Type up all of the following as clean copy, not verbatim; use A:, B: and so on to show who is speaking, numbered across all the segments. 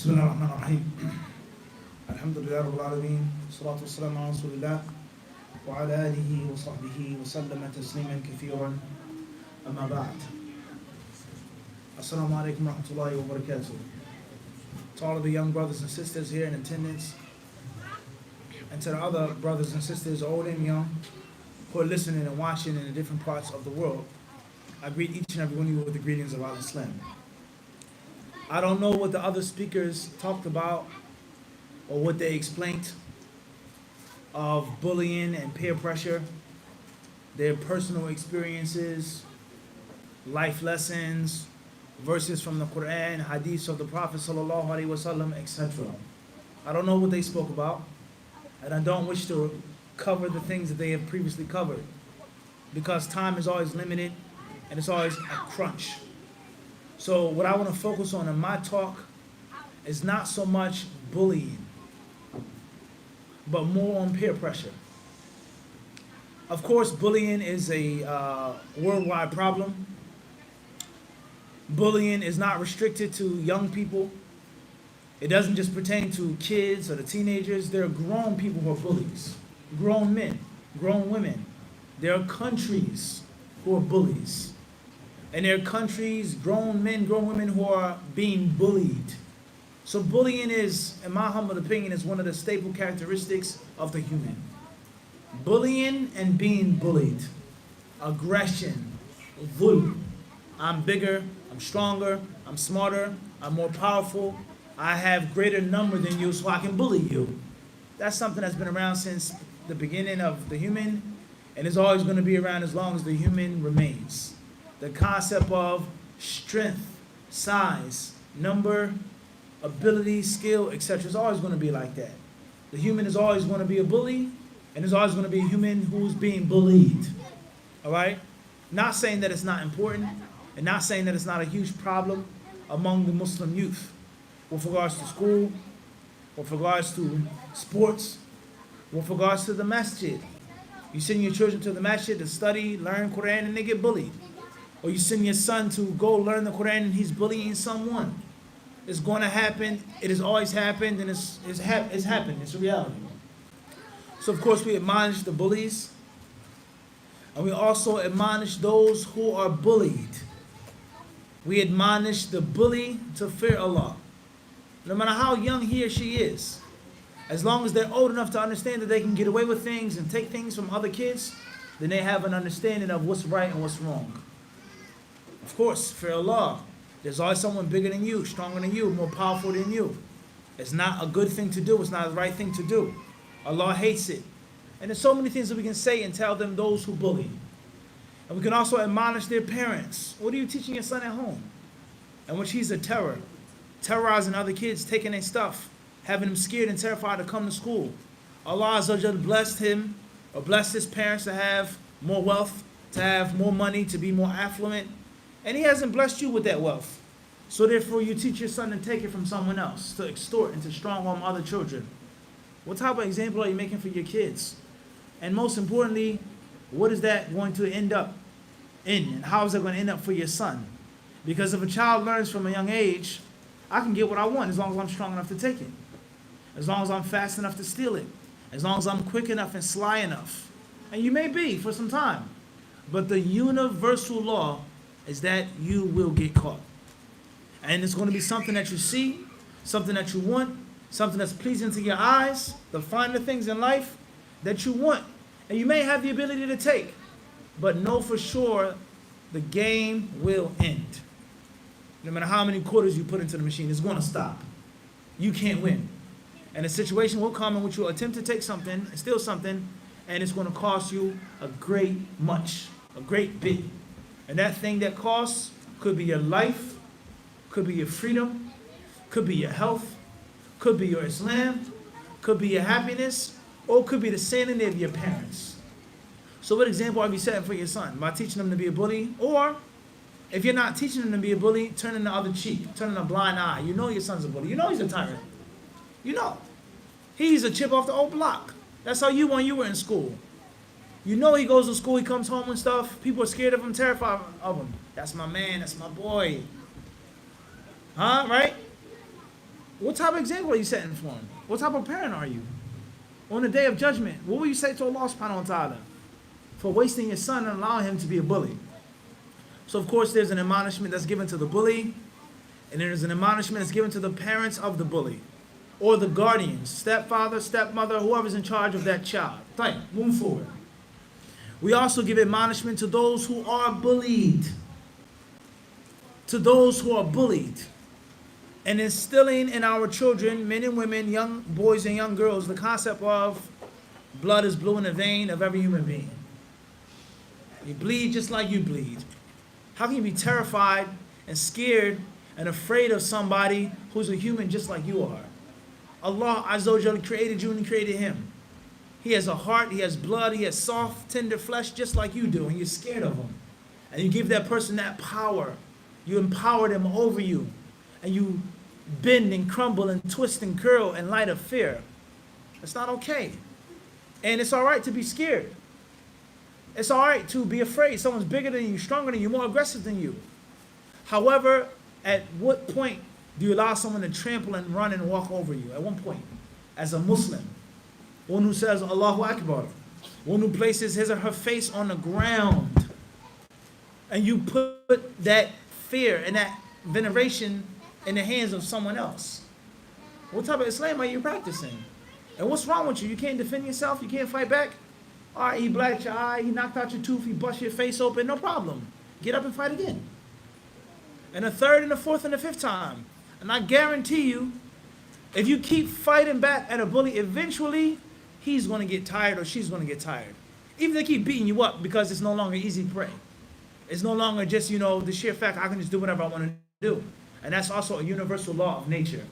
A: بسم الله الرحمن الرحيم الحمد لله رب العالمين والصلاة والسلام على رسول الله وعلى آله وصحبه وسلم تسليما كثيرا أما بعد. Assalamu alaikum wa rahmatullahi wa barakatuh. To all of the young brothers and sisters here in attendance, and to the other brothers and sisters, old and young, who are listening and watching in the different parts of the world, I greet each and every one of you with the greetings of Al-Islam. I don't know what the other speakers talked about or what they explained of bullying and peer pressure, their personal experiences, life lessons, verses from the Quran, hadiths of the Prophet sallallahu alaihi wasallam, etc. I don't know what they spoke about, and I don't wish to cover the things that they have previously covered, because time is always limited and it's always a crunch. So what I want to focus on in my talk is not so much bullying, but more on peer pressure. Of course, bullying is a worldwide problem. Bullying is not restricted to young people. It doesn't just pertain to kids or the teenagers. There are grown people who are bullies, grown men, grown women. There are countries who are bullies. And there are countries, grown men, grown women who are being bullied. So bullying is, in my humble opinion, is one of the staple characteristics of the human. Bullying and being bullied. Aggression, dhulm. I'm bigger, I'm stronger, I'm smarter, I'm more powerful, I have greater number than you, so I can bully you. That's something that's been around since the beginning of the human, and is always going to be around as long as the human remains. The concept of strength, size, number, ability, skill, etc. is always going to be like that. The human is always going to be a bully, and there's always going to be a human who's being bullied. All right? Not saying that it's not important, and not saying that it's not a huge problem among the Muslim youth with regards to school, with regards to sports, with regards to the masjid. You send your children to the masjid to study, learn Quran, and they get bullied. Or you send your son to go learn the Quran and he's bullying someone. It's going to happen. It has always happened, and it's happened. It's a reality. So, of course, we admonish the bullies. And we also admonish those who are bullied. We admonish the bully to fear Allah. No matter how young he or she is. As long as they're old enough to understand that they can get away with things and take things from other kids, then they have an understanding of what's right and what's wrong. Of course, fear Allah. There's always someone bigger than you, stronger than you, more powerful than you. It's not a good thing to do. It's not the right thing to do. Allah hates it. And there's so many things that we can say and tell them, those who bully. And we can also admonish their parents. What are you teaching your son at home? And which he's a terror. Terrorizing other kids, taking their stuff, having them scared and terrified to come to school. Allah Azza wa Jal blessed him, or blessed his parents to have more wealth, to have more money, to be more affluent. And he hasn't blessed you with that wealth. So therefore you teach your son to take it from someone else, to extort and to strong-arm other children. What type of example are you making for your kids? And most importantly, what is that going to end up in? And how is it going to end up for your son? Because if a child learns from a young age, I can get what I want as long as I'm strong enough to take it. As long as I'm fast enough to steal it. As long as I'm quick enough and sly enough. And you may be for some time. But the universal law is that you will get caught. And it's going to be something that you see, something that you want, something that's pleasing to your eyes, the finer things in life that you want. And you may have the ability to take, but know for sure the game will end. No matter how many quarters you put into the machine, it's going to stop. You can't win. And a situation will come in which you'll attempt to take something, steal something, and it's going to cost you a great bit. And that thing that costs could be your life, could be your freedom, could be your health, could be your Islam, could be your happiness, or could be the sanity of your parents. So what example are you setting for your son? By teaching him to be a bully? Or if you're not teaching him to be a bully, turning the other cheek, turning a blind eye. You know your son's a bully. You know he's a tyrant. You know. He's a chip off the old block. That's how you when you were in school. You know he goes to school, he comes home and stuff. People are scared of him, terrified of him. That's my man, that's my boy. Huh, right? What type of example are you setting for him? What type of parent are you? On the day of judgment, what will you say to Allah subhanahu wa ta'ala for wasting your son and allowing him to be a bully? So of course there's an admonishment that's given to the bully, and there's an admonishment that's given to the parents of the bully, or the guardians, stepfather, stepmother, whoever's in charge of that child. Right, move forward. We also give admonishment to those who are bullied. To those who are bullied. And instilling in our children, men and women, young boys and young girls, the concept of blood is blue in the vein of every human being. You bleed just like you bleed. How can you be terrified and scared and afraid of somebody who's a human just like you are? Allah Azza wa Jalla created you and He created him. He has a heart, he has blood, he has soft, tender flesh just like you do, and you're scared of him. And you give that person that power. You empower them over you. And you bend and crumble and twist and curl in light of fear. It's not okay. And it's all right to be scared. It's all right to be afraid. Someone's bigger than you, stronger than you, more aggressive than you. However, at what point do you allow someone to trample and run and walk over you? At one point, as a Muslim, one who says Allahu Akbar, one who places his or her face on the ground, and you put that fear and that veneration in the hands of someone else. What type of Islam are you practicing? And what's wrong with you? You can't defend yourself? You can't fight back? All right, he blacked your eye, he knocked out your tooth, he bust your face open, no problem. Get up and fight again. And the third and the fourth and the fifth time. And I guarantee you, if you keep fighting back at a bully, eventually he's going to get tired or she's going to get tired. Even if they keep beating you up, because it's no longer easy prey. It's no longer just, the sheer fact I can just do whatever I want to do. And that's also a universal law of nature.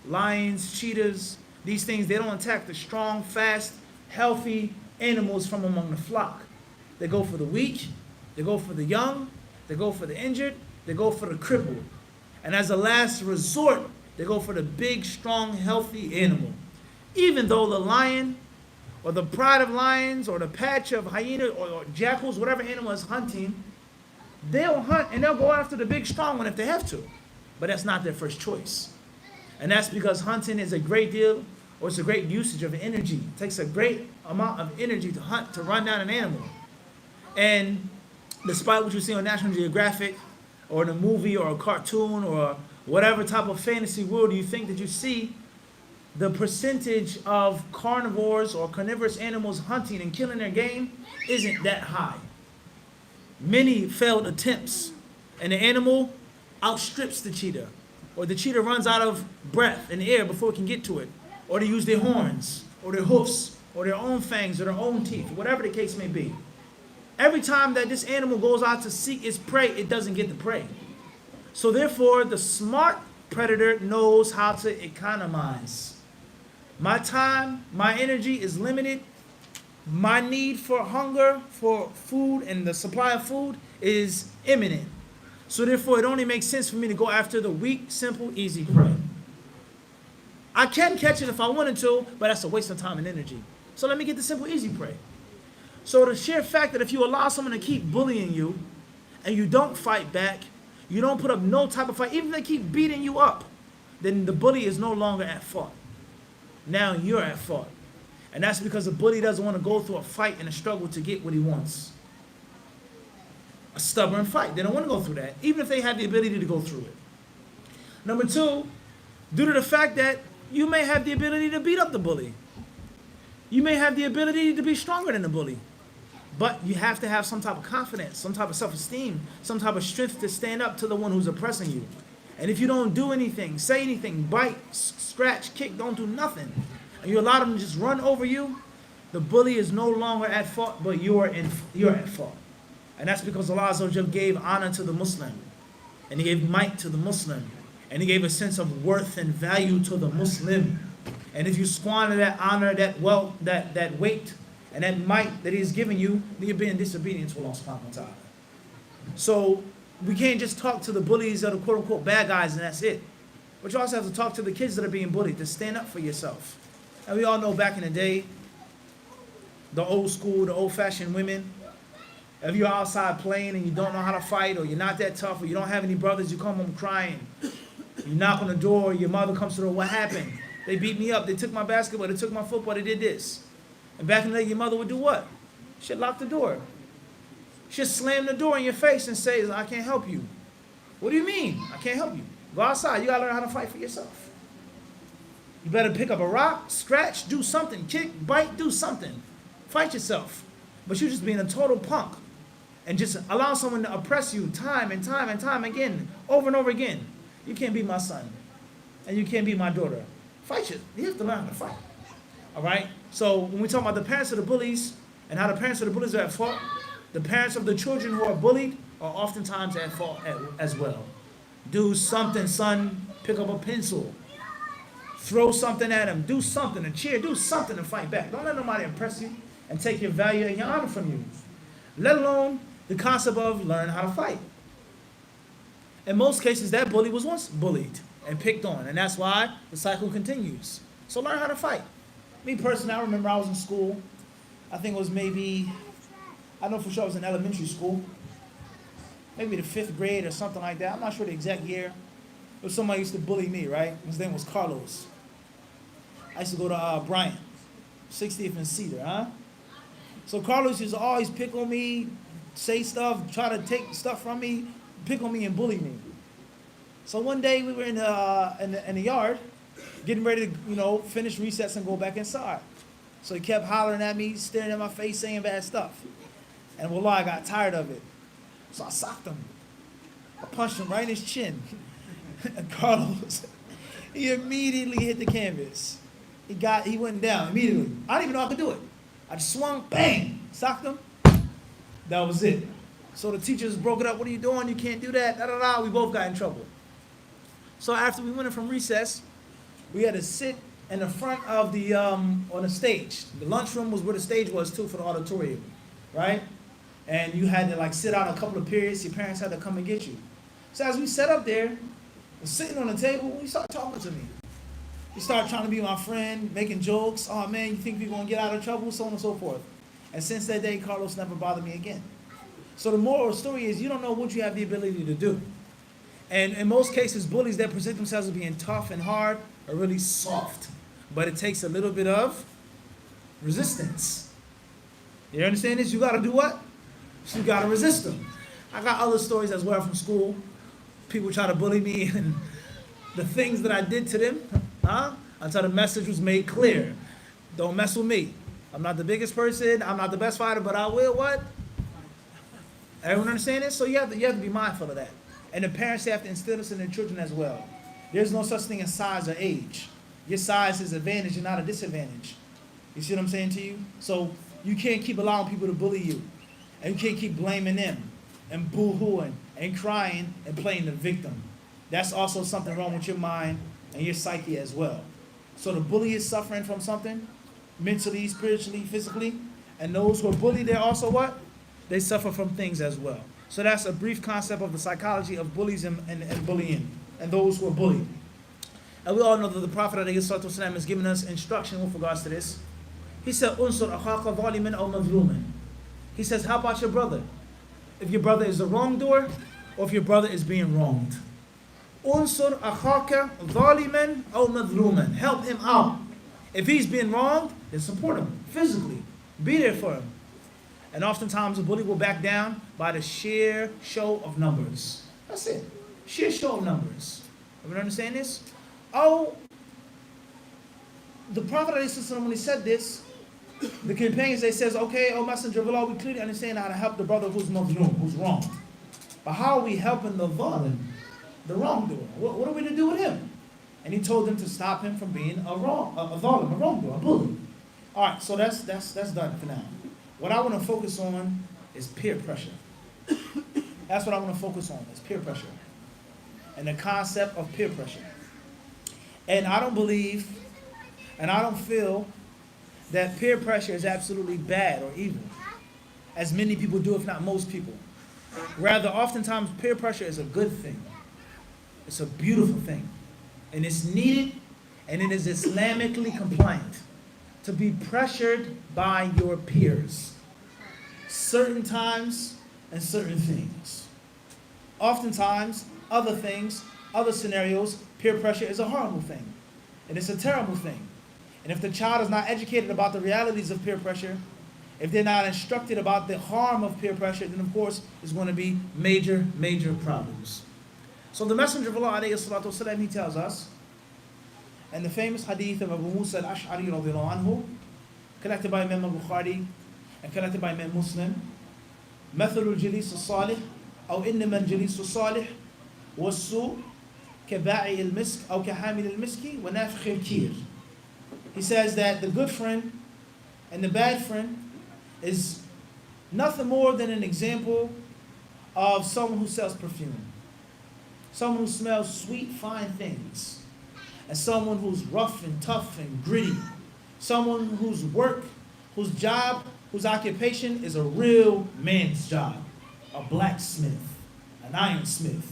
A: Lions, cheetahs, these things, they don't attack the strong, fast, healthy animals from among the flock. They go for the weak, they go for the young, they go for the injured, they go for the crippled. And as a last resort, they go for the big, strong, healthy animal. Even though the lion, or the pride of lions, or the patch of hyena, or jackals, whatever animal is hunting, they'll hunt and they'll go after the big, strong one if they have to. But that's not their first choice. And that's because hunting is a great deal, or it's a great usage of energy. It takes a great amount of energy to hunt, to run down an animal. And despite what you see on National Geographic, or in a movie, or a cartoon, or whatever type of fantasy world you think that you see, the percentage of carnivores or carnivorous animals hunting and killing their game isn't that high. Many failed attempts, and the animal outstrips the cheetah, or the cheetah runs out of breath in the air before it can get to it, or they use their horns, or their hoofs, or their own fangs, or their own teeth, whatever the case may be. Every time that this animal goes out to seek its prey, it doesn't get the prey. So therefore, the smart predator knows how to economize. My time, my energy is limited. My need for hunger, for food, and the supply of food is imminent. So therefore, it only makes sense for me to go after the weak, simple, easy prey. I can catch it if I wanted to, but that's a waste of time and energy. So let me get the simple, easy prey. So the sheer fact that if you allow someone to keep bullying you, and you don't fight back, you don't put up no type of fight, even if they keep beating you up, then the bully is no longer at fault. Now you're at fault. And that's because the bully doesn't want to go through a fight and a struggle to get what he wants. A stubborn fight. They don't want to go through that, even if they have the ability to go through it. Number two, due to the fact that you may have the ability to beat up the bully. You may have the ability to be stronger than the bully. But you have to have some type of confidence, some type of self-esteem, some type of strength to stand up to the one who's oppressing you. And if you don't do anything, say anything, bite, scratch, kick, don't do nothing, and you allow them to just run over you, the bully is no longer at fault, but you're at fault. And that's because Allah Azza wa Jalla gave honor to the Muslim, and He gave might to the Muslim, and He gave a sense of worth and value to the Muslim. And if you squander that honor, that wealth, that weight, and that might that He's given you, then you're being disobedient to Allah subhanahu wa ta'ala. So we can't just talk to the bullies that are quote unquote bad guys and that's it. But you also have to talk to the kids that are being bullied, to stand up for yourself. And we all know back in the day, the old school, the old fashioned women, if you're outside playing and you don't know how to fight, or you're not that tough, or you don't have any brothers, you come home crying. You knock on the door, your mother comes to the door, what happened? They beat me up, they took my basketball, they took my football, they did this. And back in the day, your mother would do what? She'd lock the door. She'd slam the door in your face and say, I can't help you. What do you mean? I can't help you. Go outside, you gotta learn how to fight for yourself. You better pick up a rock, scratch, do something, kick, bite, do something. Fight yourself. But you're just being a total punk and just allow someone to oppress you time and time and time again, over and over again. You can't be my son, and you can't be my daughter. Fight you. You have to learn how to fight. All right? So when we talk about the parents of the bullies and how the parents of the bullies are at fault, the parents of the children who are bullied are oftentimes at fault as well. Do something, son. Pick up a pencil. Throw something at him. Do something, a cheer. Do something to fight back. Don't let nobody impress you and take your value and your honor from you. Let alone the concept of learn how to fight. In most cases, that bully was once bullied and picked on, and that's why the cycle continues. So learn how to fight. Me personally, I remember I was in school. I think it was maybe, I know for sure I was in elementary school. Maybe the 5th grade or something like that. I'm not sure the exact year. But somebody used to bully me, right? His name was Carlos. I used to go to Bryant, 60th and Cedar, huh? So Carlos used to always pick on me, say stuff, try to take stuff from me, pick on me and bully me. So one day we were in the yard, getting ready to, finish recess and go back inside. So he kept hollering at me, staring at my face, saying bad stuff. And wallah, I got tired of it. So I socked him. I punched him right in his chin. And Carlos, he immediately hit the canvas. He went down immediately. I didn't even know I could do it. I just swung, bang, socked him. That was it. So the teachers broke it up. What are you doing? You can't do that. Da, da, da. We both got in trouble. So after we went in from recess, we had to sit in the front of the, on the stage. The lunchroom was where the stage was too for the auditorium, right? And you had to sit out a couple of periods. Your parents had to come and get you. So as we sat up there, sitting on the table, he started talking to me. He started trying to be my friend, making jokes. Oh man, you think we're going to get out of trouble? So on and so forth. And since that day, Carlos never bothered me again. So the moral of the story is you don't know what you have the ability to do. And in most cases, bullies that present themselves as being tough and hard are really soft. But it takes a little bit of resistance. You understand this? You got to do what? You got to resist them. I got other stories as well from school. People try to bully me and the things that I did to them, until the message was made clear. Don't mess with me. I'm not the biggest person. I'm not the best fighter, but I will what? Everyone understand this? So you have to be mindful of that. And the parents have to instill this in their children as well. There's no such thing as size or age. Your size is an advantage and not a disadvantage. You see what I'm saying to you? So you can't keep allowing people to bully you. And you can't keep blaming them and boo-hooing and crying and playing the victim. That's also something wrong with your mind and your psyche as well. So the bully is suffering from something, mentally, spiritually, physically. And those who are bullied, they're also what? They suffer from things as well. So that's a brief concept of the psychology of bullies and bullying and those who are bullied. And we all know that the Prophet ﷺ has given us instruction with regards to this. He said, "Unsur akhaka zaliman aw mazluman." He says, how about your brother? If your brother is the wrongdoer or if your brother is being wronged. Unsur akhaka zaliman aw mazluman. Help him out. If he's being wronged, then support him physically. Be there for him. And oftentimes a bully will back down by the sheer show of numbers. That's it. Sheer show of numbers. Everyone understand this? Oh, the Prophet ﷺ, when he said this, the companions, they says, okay, oh Messenger of Allah, we clearly understand how to help the brother who's mazloom, who's wrong. But how are we helping the zalim, the wrongdoer? What are we to do with him? And he told them to stop him from being a zalim, a wrongdoer, a bully. All right, so that's done for now. What I want to focus on is peer pressure. That's what I want to focus on, is peer pressure. And the concept of peer pressure. And I don't believe, and I don't feel that peer pressure is absolutely bad or evil, as many people do, if not most people. Rather, oftentimes peer pressure is a good thing. It's a beautiful thing. And it's needed, and it is Islamically compliant to be pressured by your peers. Certain times and certain things. Oftentimes, other things, other scenarios, Peer pressure is a horrible thing, and it's a terrible thing. And if the child is not educated about the realities of peer pressure, if they're not instructed about the harm of peer pressure, then of course there's going to be major, major problems. So the Messenger of Allah, alayhi salatu wasalam, he tells us, and the famous hadith of Abu Musa al-Ash'ari radiyallahu anhu, collected by Imam al-Bukhari and collected by Imam Muslim, مثل الجليس الصالح أو إنما الجليس الصالح والسوء كبائع المسك أو كحامل المسك ونافخ الكير. He says that the good friend and the bad friend is nothing more than an example of someone who sells perfume, someone who smells sweet, fine things, and someone who's rough and tough and gritty, someone whose work, whose job, whose occupation is a real man's job, a blacksmith, an ironsmith.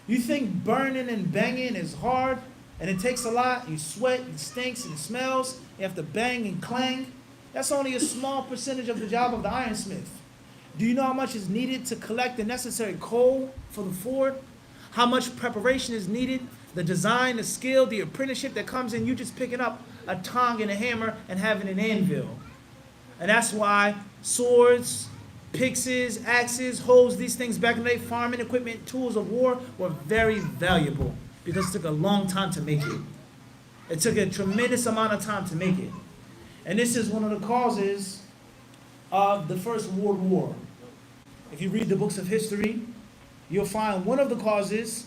A: You think burning and banging is hard and it takes a lot? You sweat, it stinks, and it smells. You have to bang and clang. That's only a small percentage of the job of the ironsmith. Do you know how much is needed to collect the necessary coal for the forge? How much preparation is needed? The design, the skill, the apprenticeship that comes in, you just picking up a tongue and a hammer and having an anvil. And that's why swords, picks, axes, hoes, these things back in the day, farming equipment, tools of war were very valuable because it took a long time to make it. It took a tremendous amount of time to make it. And this is one of the causes of the First World War. If you read the books of history, you'll find one of the causes,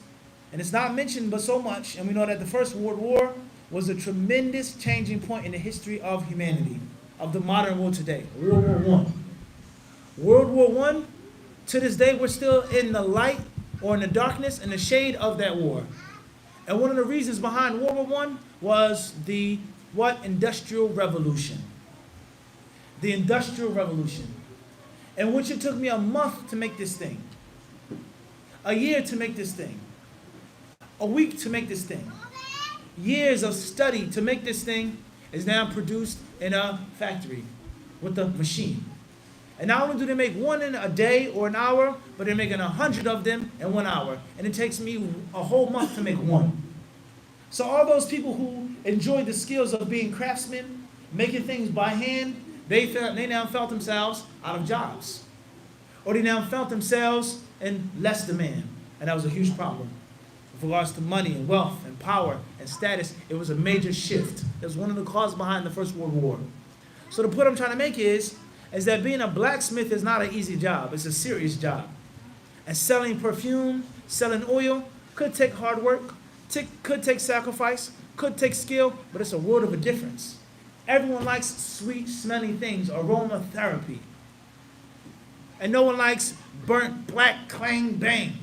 A: and it's not mentioned but so much, and we know that the First World War was a tremendous changing point in the history of humanity, of the modern world today, World War I. World War I, to this day, we're still in the light or in the darkness and the shade of that war. And one of the reasons behind World War I was the Industrial Revolution. The Industrial Revolution. In which it took me a month to make this thing. A year to make this thing. A week to make this thing. Years of study to make this thing is now produced in a factory with a machine. And not only do they make one in a day or an hour, but they're making 100 of them in 1 hour. And it takes me a whole month to make one. So all those people who enjoy the skills of being craftsmen, making things by hand, they now felt themselves out of jobs. Or they now felt themselves in less demand. And that was a huge problem. With regards to money and wealth and power and status, it was a major shift. It was one of the causes behind the First World War. So the point I'm trying to make is that being a blacksmith is not an easy job. It's a serious job. And selling perfume, selling oil, could take hard work, could take sacrifice, could take skill, but it's a world of a difference. Everyone likes sweet smelling things, aromatherapy. And no one likes burnt, black, clang, bang.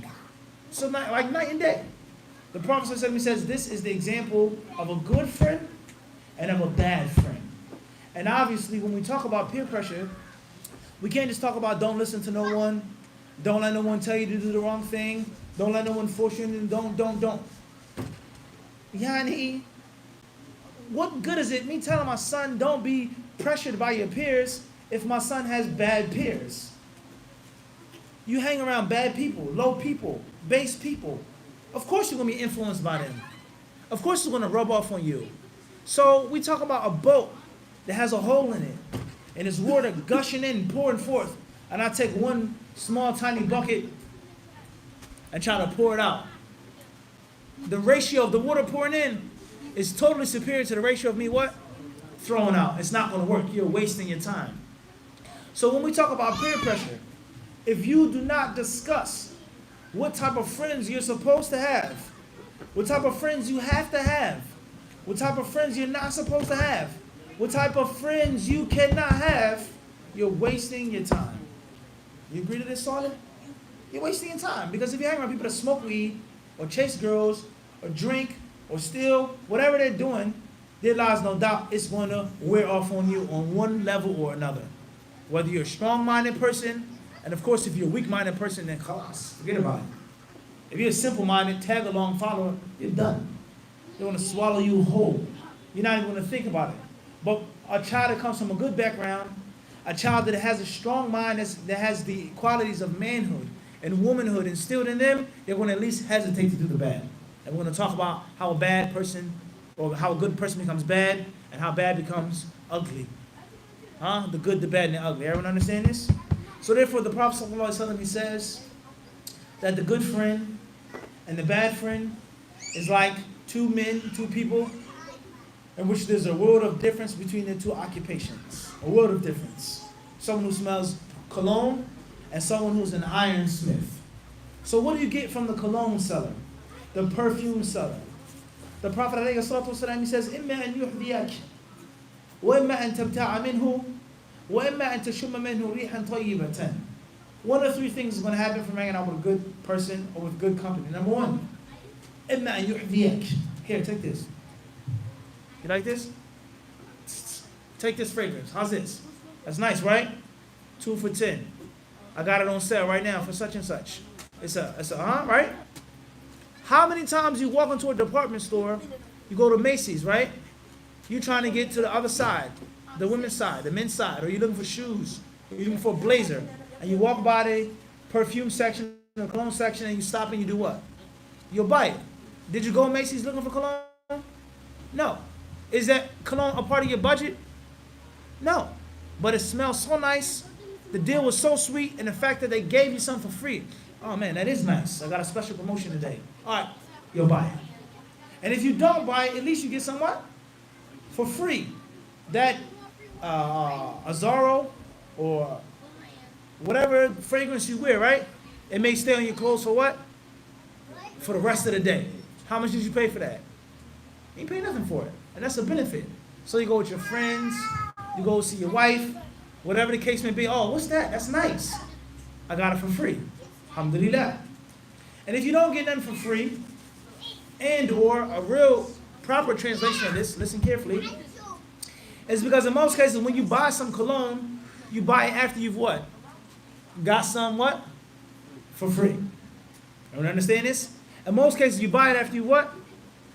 A: So like night and day. The Prophet says this is the example of a good friend and of a bad friend. And obviously when we talk about peer pressure, we can't just talk about don't listen to no one, don't let no one tell you to do the wrong thing, don't let no one force you into don't. Yani, what good is it me telling my son don't be pressured by your peers if my son has bad peers? You hang around bad people, low people, base people. Of course you're going to be influenced by them. Of course it's going to rub off on you. So we talk about a boat that has a hole in it, and it's water gushing in, pouring forth, and I take one small tiny bucket and try to pour it out. The ratio of the water pouring in is totally superior to the ratio of me what? Throwing out. It's not going to work. You're wasting your time. So when we talk about peer pressure, if you do not discuss what type of friends you're supposed to have, what type of friends you have to have, what type of friends you're not supposed to have, what type of friends you cannot have, you're wasting your time. You agree to this, Solid? You're wasting your time. Because if you hang around people that smoke weed, or chase girls, or drink, or steal, whatever they're doing, there lies no doubt it's going to wear off on you on one level or another. Whether you're a strong-minded person, and of course if you're a weak-minded person, then khalas, forget about it. If you're a simple-minded, tag-along follower, you're done. They're going to swallow you whole. You're not even going to think about it. But a child that comes from a good background, a child that has a strong mind, that has the qualities of manhood and womanhood instilled in them, they're going to at least hesitate to do the bad. And we're going to talk about how a bad person, or how a good person becomes bad, and how bad becomes ugly. The good, the bad, and the ugly. Everyone understand this? So therefore, the Prophet ﷺ, he says that the good friend and the bad friend is like two men, two people, in which there's a world of difference between the two occupations. A world of difference. Someone who smells cologne and someone who's an ironsmith. So what do you get from the cologne seller, the perfume seller? The Prophet ﷺ, he says, إِمَّا أَن يُحْذِيَكَ وَإِمَّا أَن تَبْتَعَ مِنْهُ وَإِمَّا أَن تَشُمَّ مِنْهُ رِيحًا طَيِّبَةً. One of three things is going to happen from hanging out with a good person or with good company. Number one, إِمَّا أَن يُحْذِيَكَ. Here, take this. You like this? Take this fragrance. How's this? That's nice, right? 2 for $10. I got it on sale right now for such and such. It's a right? How many times you walk into a department store, you go to Macy's, right? You're trying to get to the other side, the women's side, the men's side, or you're looking for shoes, or you're looking for a blazer, and you walk by the perfume section, the cologne section, and you stop and you do what? You'll buy it. Did you go to Macy's looking for cologne? No. Is that cologne a part of your budget? No. But it smells so nice, the deal was so sweet, and the fact that they gave you something for free. Oh man, that is nice. I got a special promotion today. All right, you'll buy it. And if you don't buy it, at least you get some what? For free. That Azaro or whatever fragrance you wear, right? It may stay on your clothes for what? For the rest of the day. How much did you pay for that? You ain't pay nothing for it. And that's a benefit. So you go with your friends, you go see your wife, whatever the case may be. Oh, what's that? That's nice. I got it for free. Alhamdulillah. And if you don't get nothing for free, and or a real proper translation of this, listen carefully, is because in most cases when you buy some cologne, you buy it after you've what? Got some what? For free. Everyone understand this? In most cases you buy it after you what?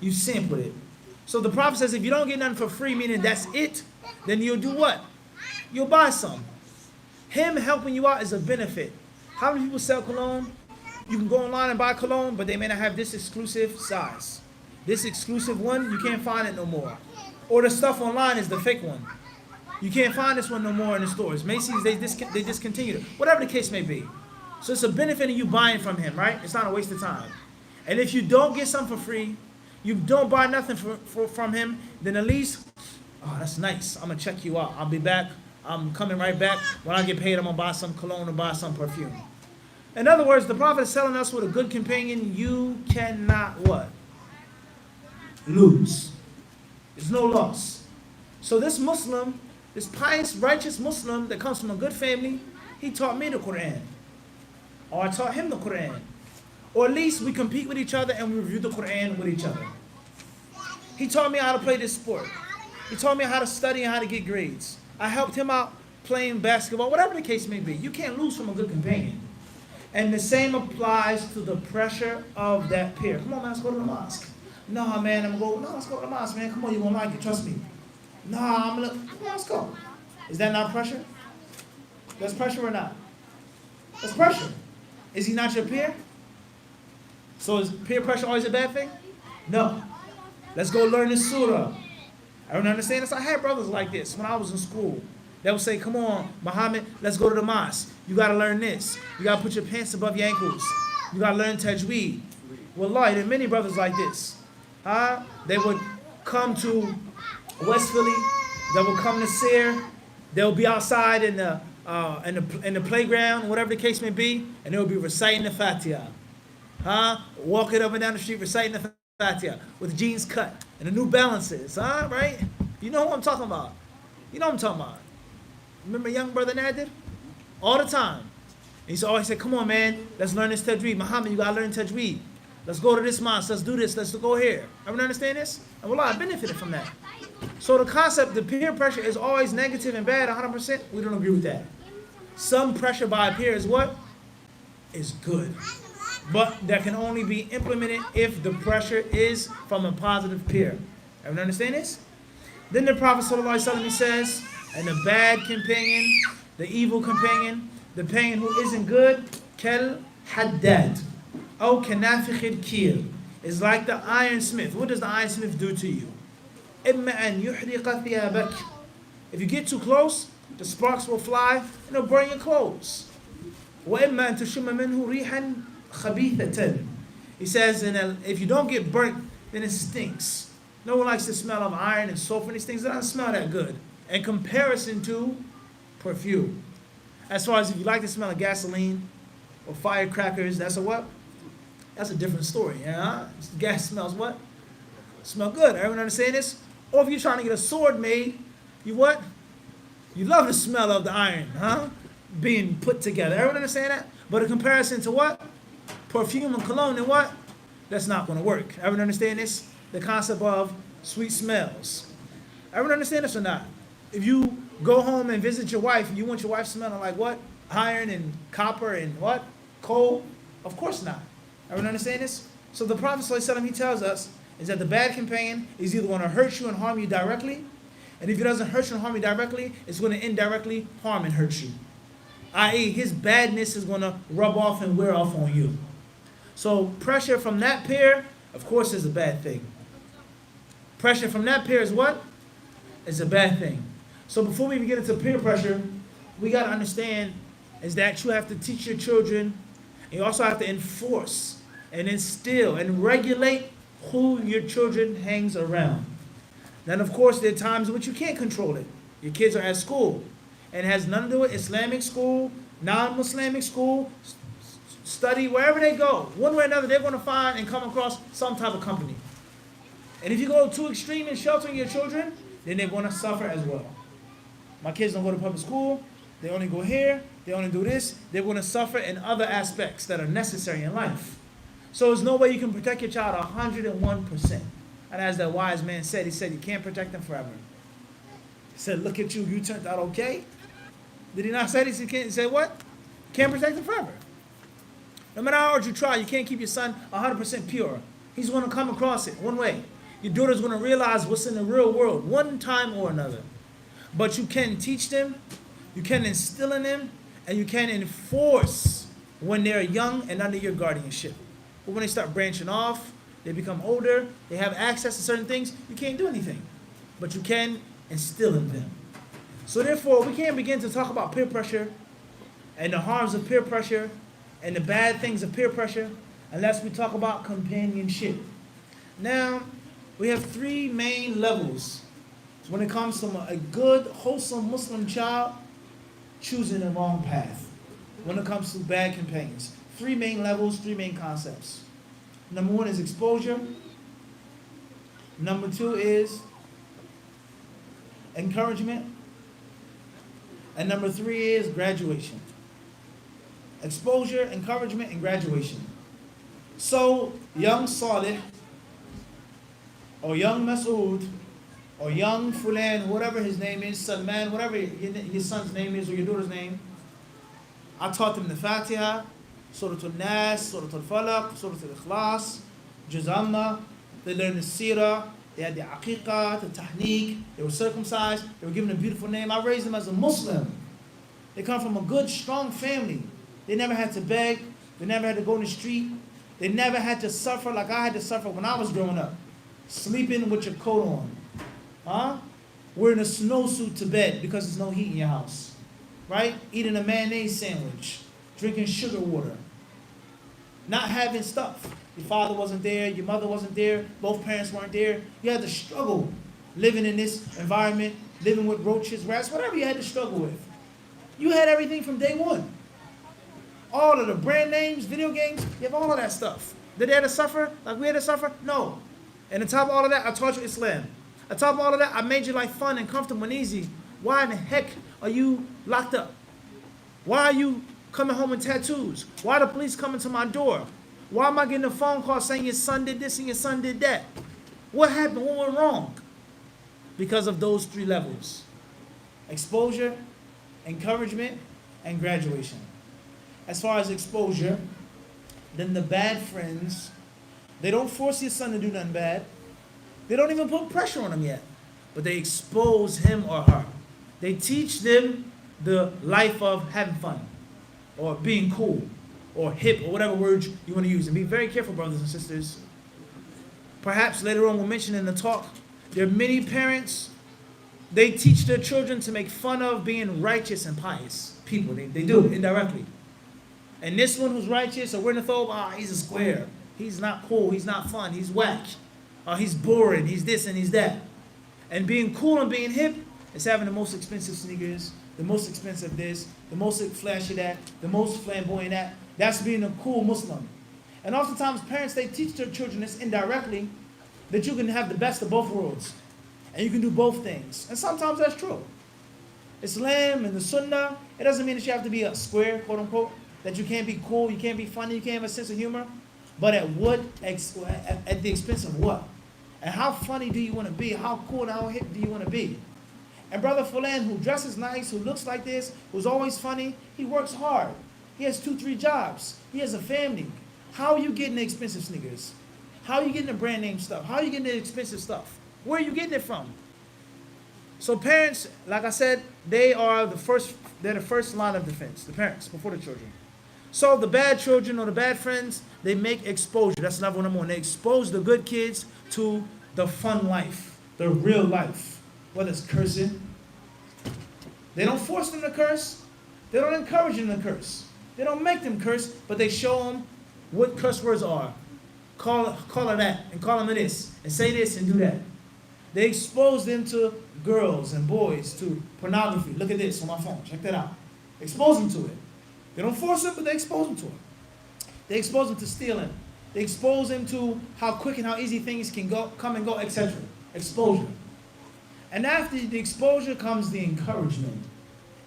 A: You sample it. So the Prophet says if you don't get nothing for free, meaning that's it, then you'll do what? You'll buy some. Him helping you out is a benefit. How many people sell cologne? You can go online and buy cologne, but they may not have this exclusive size. This exclusive one, you can't find it no more. Or the stuff online is the fake one. You can't find this one no more in the stores. Macy's, they discontinued it. Whatever the case may be. So it's a benefit of you buying from him, right? It's not a waste of time. And if you don't get something for free, you don't buy nothing from him, then at least, oh, that's nice. I'm going to check you out. I'll be back. I'm coming right back. When I get paid, I'm going to buy some cologne or buy some perfume. In other words, the Prophet is telling us with a good companion, you cannot what? Lose. There's no loss. So this Muslim, this pious, righteous Muslim that comes from a good family, he taught me the Quran. Or I taught him the Quran. Or at least we compete with each other and we review the Quran with each other. He taught me how to play this sport. He taught me how to study and how to get grades. I helped him out playing basketball, whatever the case may be. You can't lose from a good companion. And the same applies to the pressure of that peer. Come on, man, let's go to the mosque. Nah, man, I'm going to go. No, let's go to the mosque, man. Come on, you're going to like it. Trust me. Nah, I'm going to. Come on, let's go. Is that not pressure? That's pressure or not? That's pressure. Is he not your peer? So is peer pressure always a bad thing? No. Let's go learn this surah. I don't understand this. I had brothers like this when I was in school. They would say, come on, Muhammad, let's go to the mosque. You got to learn this. You got to put your pants above your ankles. You got to learn tajweed. Wallahi, there are many brothers like this. They would come to West Philly. They would come to Sear. They'll be outside in the playground, whatever the case may be, and they will be reciting the Fatiha. Walking up and down the street reciting the Fatiha with jeans cut and the New Balances, right? You know what I'm talking about. You know what I'm talking about. Remember young brother Nadir? All the time. And he used to always say, come on, man, let's learn this tajweed. Muhammad, you got to learn tajweed. Let's go to this mosque. Let's do this. Let's go here. Everyone understand this? And wallah, I benefited from that. So the concept, the peer pressure is always negative and bad, 100%. We don't agree with that. Some pressure by a peer is what? Is good. But that can only be implemented if the pressure is from a positive peer. Everyone understand this? Then the Prophet ﷺ, he says, and the bad companion, the evil companion, the companion who isn't good, kel haddad, or kanafikhil kir. is like the ironsmith. What does the ironsmith do to you? إِمَّا أَن يُحْرِقَ ثِيَابَكَ. If you get too close, the sparks will fly and it'll burn your clothes. وَإِمَّا أَن تُشُمَّ مِنْهُ رِيحًا خَبِيثَةً. He says, if you don't get burnt, then it stinks. No one likes the smell of iron and sulfur and these things. They don't smell that good in comparison to perfume. As far as if you like the smell of gasoline or firecrackers, that's a what? That's a different story. Yeah? Gas smells what? Smell good. Everyone understand this? Or if you're trying to get a sword made, you what? You love the smell of the iron, huh? Being put together. Everyone understand that? But in comparison to what? Perfume and cologne and what? That's not going to work. Everyone understand this? The concept of sweet smells. Everyone understand this or not? If you go home and visit your wife, you want your wife smelling like what? Iron and copper and what? Coal? Of course not. Everyone understand this? So the Prophet ﷺ, he tells us is that the bad companion is either going to hurt you and harm you directly, and if he doesn't hurt you and harm you directly, it's going to indirectly harm and hurt you. I.e., his badness is going to rub off and wear off on you. So pressure from that pair, of course, is a bad thing. Pressure from that pair is what? It's a bad thing. So before we even get into peer pressure, we got to understand is that you have to teach your children, and you also have to enforce and instill and regulate who your children hangs around. Then, of course, there are times in which you can't control it. Your kids are at school, and it has nothing to do with Islamic school, non-Islamic school, study, wherever they go. One way or another, they're going to find and come across some type of company. And if you go too extreme in sheltering your children, then they're going to suffer as well. My kids don't go to public school. They only go here. They only do this. They're going to suffer in other aspects that are necessary in life. So there's no way you can protect your child 101%. And as that wise man said, he said you can't protect them forever. He said, look at you, you turned out okay. Did he not say this? He said what? Can't protect them forever. No matter how hard you try, you can't keep your son 100% pure. He's going to come across it one way. Your daughter's going to realize what's in the real world one time or another. But you can teach them, you can instill in them, and you can enforce when they're young and under your guardianship. But when they start branching off, they become older, they have access to certain things, you can't do anything. But you can instill in them. So therefore, we can't begin to talk about peer pressure and the harms of peer pressure and the bad things of peer pressure unless we talk about companionship. Now, we have three main levels when it comes to a good, wholesome Muslim child choosing the wrong path. When it comes to bad companions. Three main levels, three main concepts. Number one is exposure. Number two is encouragement. And number three is graduation. Exposure, encouragement, and graduation. So, young Salih, or young Mas'ud, or young Fulan, whatever his name is, Salman, whatever your son's name is or your daughter's name, I taught them the Fatiha, Surah Al-Nas, Surah Al-Falaq, Surah Al-Ikhlas, Juz Amma. They learned the Seerah, they had the Aqiqah, the Tahniq, they were circumcised, they were given a beautiful name. I raised them as a Muslim. They come from a good, strong family. They never had to beg, they never had to go in the street, they never had to suffer like I had to suffer when I was growing up. Sleeping with your coat on. Huh? Wearing a snowsuit to bed because there's no heat in your house. Right? Eating a mayonnaise sandwich. Drinking sugar water. Not having stuff. Your father wasn't there, your mother wasn't there, both parents weren't there. You had to struggle living in this environment, living with roaches, rats, whatever you had to struggle with. You had everything from day one. All of the brand names, video games, you have all of that stuff. Did they have to suffer like we had to suffer? No. And on top of all of that, I taught you Islam. On top of all of that, I made your life fun and comfortable and easy. Why in the heck are you locked up? Why are you coming home with tattoos? Why are the police coming to my door? Why am I getting a phone call saying your son did this and your son did that? What happened? What went wrong? Because of those three levels. Exposure, encouragement, and graduation. As far as exposure, then the bad friends, they don't force your son to do nothing bad. They don't even put pressure on him yet. But they expose him or her. They teach them the life of having fun, or being cool, or hip, or whatever words you want to use. And be very careful, brothers and sisters. Perhaps later on we'll mention in the talk, there are many parents, they teach their children to make fun of being righteous and pious people. They do, indirectly. And this one who's righteous or wearing a thobe, he's a square. He's not cool, he's not fun, he's whack. He's boring, he's this and he's that. And being cool and being hip is having the most expensive sneakers, the most expensive this, the most flashy that, the most flamboyant that. That's being a cool Muslim. And oftentimes parents, they teach their children this indirectly, that you can have the best of both worlds. And you can do both things. And sometimes that's true. Islam and the Sunnah, it doesn't mean that you have to be a square, quote unquote, that you can't be cool, you can't be funny, you can't have a sense of humor. But at the expense of what? And how funny do you want to be? How cool and how hip do you want to be? And Brother Fulan, who dresses nice, who looks like this, who's always funny, he works hard. He has 2-3 jobs. He has a family. How are you getting the expensive sneakers? How are you getting the brand name stuff? How are you getting the expensive stuff? Where are you getting it from? So parents, like I said, they're the first line of defense, the parents, before the children. So the bad children or the bad friends, they make exposure. That's level number one. They expose the good kids to the fun life, the real life, whether it's cursing. They don't force them to curse. They don't encourage them to curse. They don't make them curse, but they show them what curse words are. Call her that, and call them this, and say this and do that. They expose them to girls and boys, to pornography. Look at this on my phone. Check that out. Expose them to it. They don't force them, but they expose them to it. They expose them to stealing. They expose them to how quick and how easy things can come and go, etc. Exposure. And after the exposure comes the encouragement.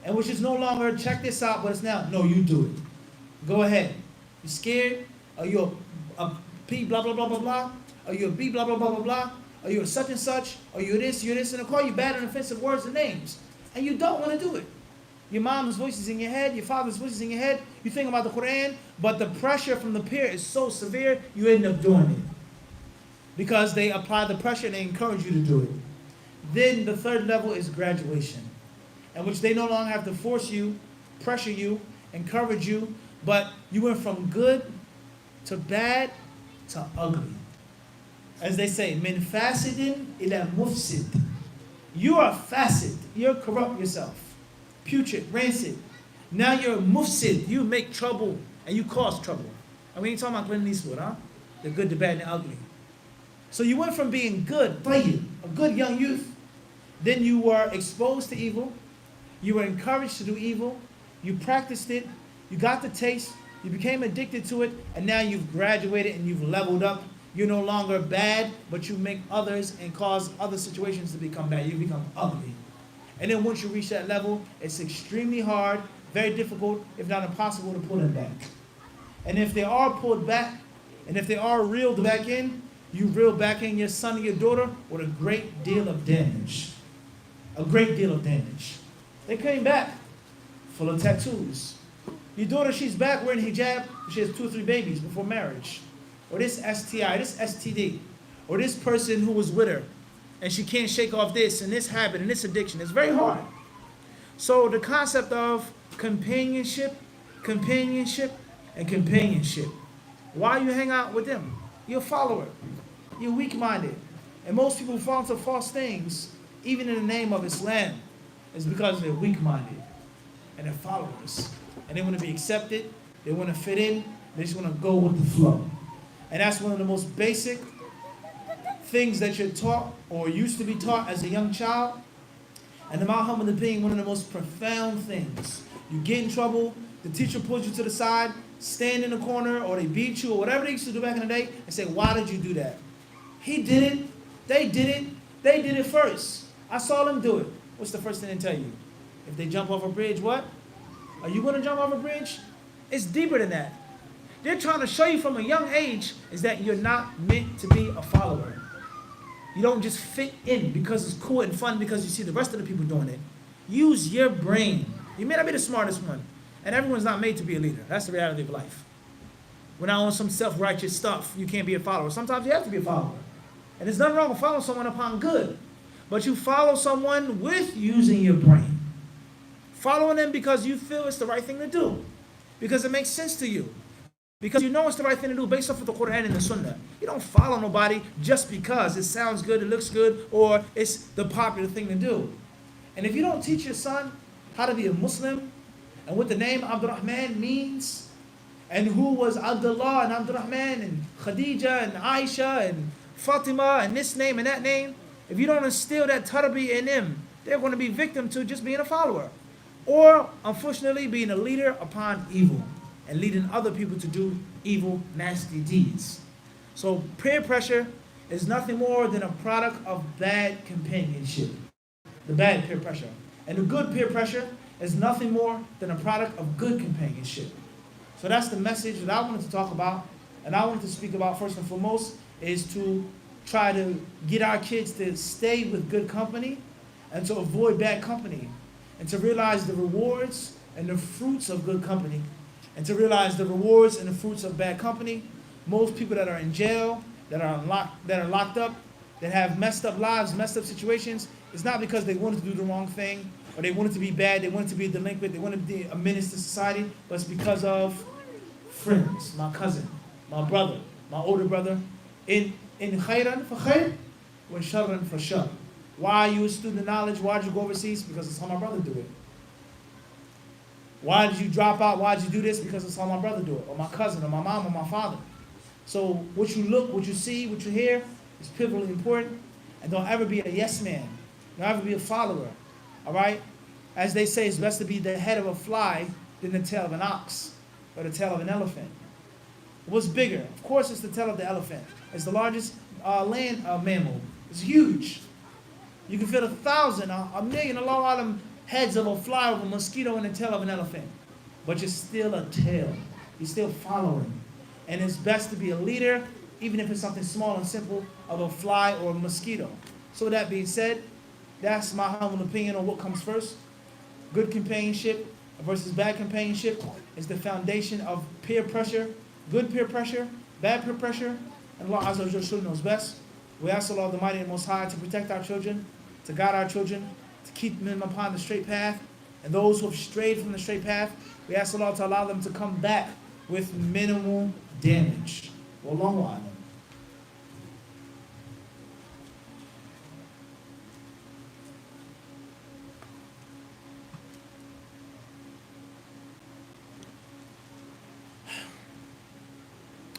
A: And which is no longer, check this out, but it's now, no, you do it. Go ahead. You scared? Are you a P blah, blah, blah, blah, blah? Are you a B blah, blah, blah, blah, blah? Are you a such and such? Are you this, you're this? And they'll call you bad and offensive words and names. And you don't want to do it. Your mom's voice is in your head, your father's voice is in your head, you think about the Quran, but the pressure from the peer is so severe, you end up doing it. Because they apply the pressure and they encourage you to do it. Then the third level is graduation, in which they no longer have to force you, pressure you, encourage you, but you went from good to bad to ugly. As they say, min fasidin ila mufsid. You are fasid, you're corrupt yourself. Putrid, rancid. Now you're mufsid, you make trouble and you cause trouble. And we ain't talking about Clint Eastwood, huh? The good, the bad, and the ugly. So you went from being good, tayyib, a good young youth, then you were exposed to evil, you were encouraged to do evil, you practiced it, you got the taste, you became addicted to it, and now you've graduated and you've leveled up. You're no longer bad, but you make others and cause other situations to become bad. You become ugly. And then once you reach that level, it's extremely hard, very difficult, if not impossible, to pull them back. And if they are pulled back, and if they are reeled back in, you reel back in your son or your daughter with a great deal of damage. A great deal of damage. They came back full of tattoos. Your daughter, she's back wearing hijab, she has 2 or 3 babies before marriage. Or this STI, this STD. Or this person who was with her, and she can't shake off this and this habit and this addiction. It's very hard. So the concept of companionship, and companionship. Why you hang out with them? You're a follower. You're weak-minded. And most people fall into false things, even in the name of Islam, is because they're weak-minded. And they're followers. And they want to be accepted. They want to fit in. They just want to go with the flow. And that's one of the most basic things that you're taught or used to be taught as a young child. And in my humble opinion, one of the most profound things. You get in trouble, the teacher pulls you to the side, stand in the corner, or they beat you, or whatever they used to do back in the day, and say, why did you do that? He did it. They did it. They did it first. I saw them do it. What's the first thing they tell you? If they jump off a bridge, what? Are you going to jump off a bridge? It's deeper than that. They're trying to show you from a young age is that you're not meant to be a follower. You don't just fit in because it's cool and fun because you see the rest of the people doing it. Use your brain. You may not be the smartest one. And everyone's not made to be a leader. That's the reality of life. We're not on some self-righteous stuff. You can't be a follower. Sometimes you have to be a follower. And there's nothing wrong with following someone upon good. But you follow someone with using your brain. Following them because you feel it's the right thing to do. Because it makes sense to you. Because you know it's the right thing to do based off of the Quran and the Sunnah. You don't follow nobody just because it sounds good, it looks good, or it's the popular thing to do. And if you don't teach your son how to be a Muslim and what the name Abdurrahman means, and who was Abdullah and Abdurrahman and Khadija and Aisha and Fatima and this name and that name, if you don't instill that tarbiyah in them, they're going to be victim to just being a follower. Or, unfortunately, being a leader upon evil and leading other people to do evil, nasty deeds. So peer pressure is nothing more than a product of bad companionship. The bad peer pressure. And the good peer pressure is nothing more than a product of good companionship. So that's the message that I wanted to talk about, and I wanted to speak about first and foremost, is to try to get our kids to stay with good company and to avoid bad company, and to realize the rewards and the fruits of good company, and to realize the rewards and the fruits of bad company. Most people that are in jail, that are locked up, that have messed up lives, messed up situations, it's not because they wanted to do the wrong thing, or they wanted to be bad, they wanted to be a delinquent, they wanted to be a menace to society, but it's because of friends, my cousin, my brother, my older brother. In khayran for khayr, wa in sharran for shar. Why are you a student of knowledge? Why did you go overseas? Because it's how my brother do it. Why did you drop out? Why did you do this? Because it's how my brother do it, or my cousin, or my mom, or my father. So what you look, what you see, what you hear is pivotally important. And don't ever be a yes man. Don't ever be a follower. All right? As they say, it's best to be the head of a fly than the tail of an ox or the tail of an elephant. What's bigger? Of course, it's the tail of the elephant. It's the largest land mammal. It's huge. You can fit 1,000, a million, along all them heads of a fly, of a mosquito, and the tail of an elephant. But you're still a tail. You're still following. And it's best to be a leader, even if it's something small and simple, of a fly or a mosquito. So with that being said, that's my humble opinion on what comes first. Good companionship versus bad companionship is the foundation of peer pressure. Good peer pressure, bad peer pressure, and Allah Azza wa Jalla surely knows best. We ask Allah the Mighty and Most High to protect our children, to guide our children, to keep them upon the straight path. And those who have strayed from the straight path, we ask Allah to allow them to come back with minimal damage. Wallahu a'lam.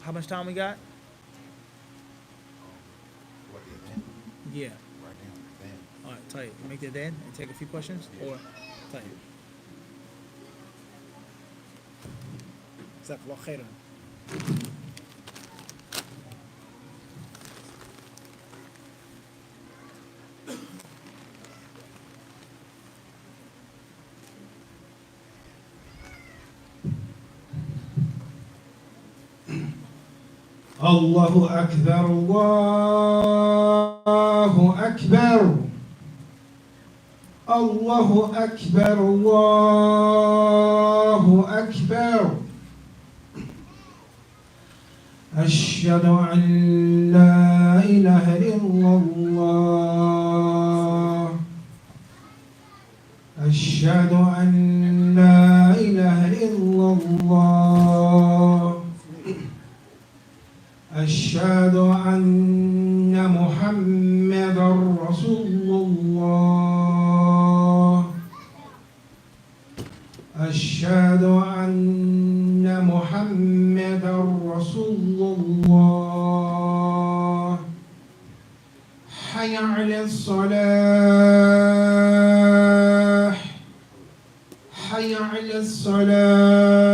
A: How much time we got? Yeah. All right, tight. You make that then and take a few questions, or tight. Jazakallah khairan.
B: الله أكبر الله أكبر الله أكبر الله أكبر أشهد أن لا إله إلا الله أشهد أن لا إله إلا الله أشهد أن محمدا رسول الله أشهد أن محمدا رسول الله حي على الصلاة حي على الصلاة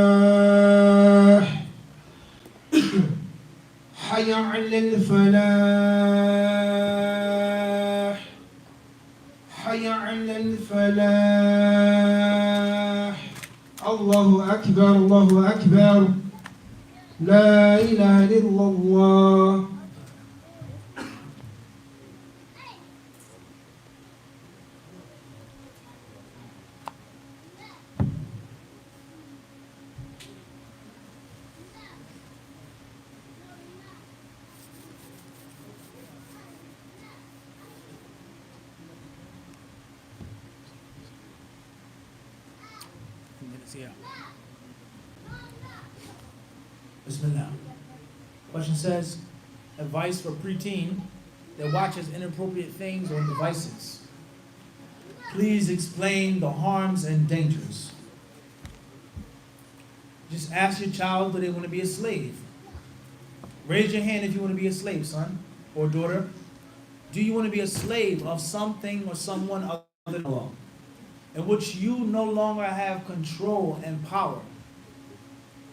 B: حي على الفلاح حي على الفلاح الله أكبر الله أكبر لا إله إلا الله
A: Yeah. Bismillah. Question says, advice for preteen that watches inappropriate things on devices. Please explain the harms and dangers. Just ask your child, do they want to be a slave? Raise your hand if you want to be a slave, son or daughter. Do you want to be a slave of something or someone other than Allah, in which you no longer have control and power,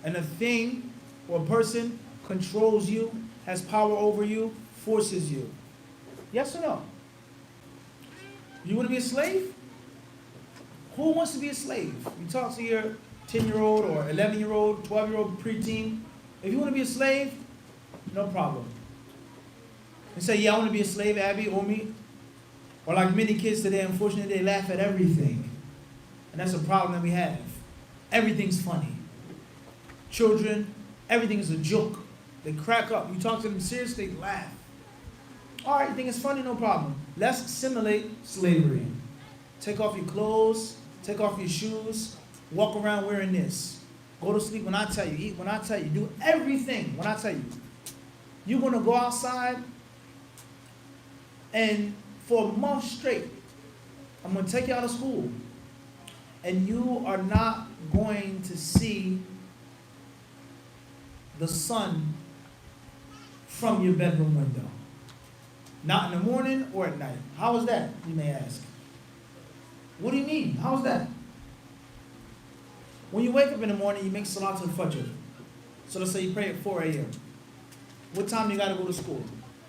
A: and a thing or a person controls you, has power over you, forces you? Yes or no? You want to be a slave? Who wants to be a slave? You talk to your 10-year-old or 11-year-old, 12-year-old preteen. If you want to be a slave, no problem. You say, yeah, I want to be a slave, Abby, or me. Or like many kids today, unfortunately, they laugh at everything. And that's a problem that we have. Everything's funny. Children, everything is a joke. They crack up. You talk to them seriously, they laugh. All right, you think it's funny? No problem. Let's simulate slavery. Take off your clothes, take off your shoes, walk around wearing this. Go to sleep when I tell you, eat when I tell you, do everything when I tell you. You're going to go outside, and for a month straight, I'm going to take you out of school, and you are not going to see the sun from your bedroom window. Not in the morning or at night. How is that, you may ask? What do you mean? How is that? When you wake up in the morning, you make Salatul Fajr. So let's say you pray at 4 a.m. What time you got to go to school?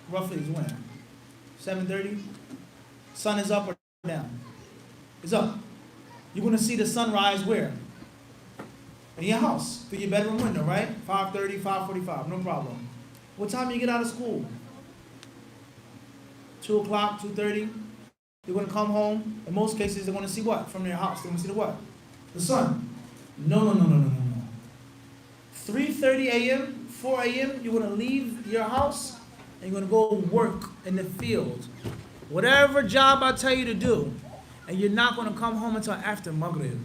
A: Roughly is when? 7:30? Sun is up or down? It's up. You're going to see the sunrise where? In your house, through your bedroom window, right? 5:30, 5:45, no problem. What time you get out of school? 2 o'clock, 2:30. You're going to come home. In most cases, they're going to see what? From their house. They're going to see the what? The sun. No. 3:30 a.m., 4 a.m., you're going to leave your house and you're going to go work in the field. Whatever job I tell you to do, and you're not going to come home until after Maghrib.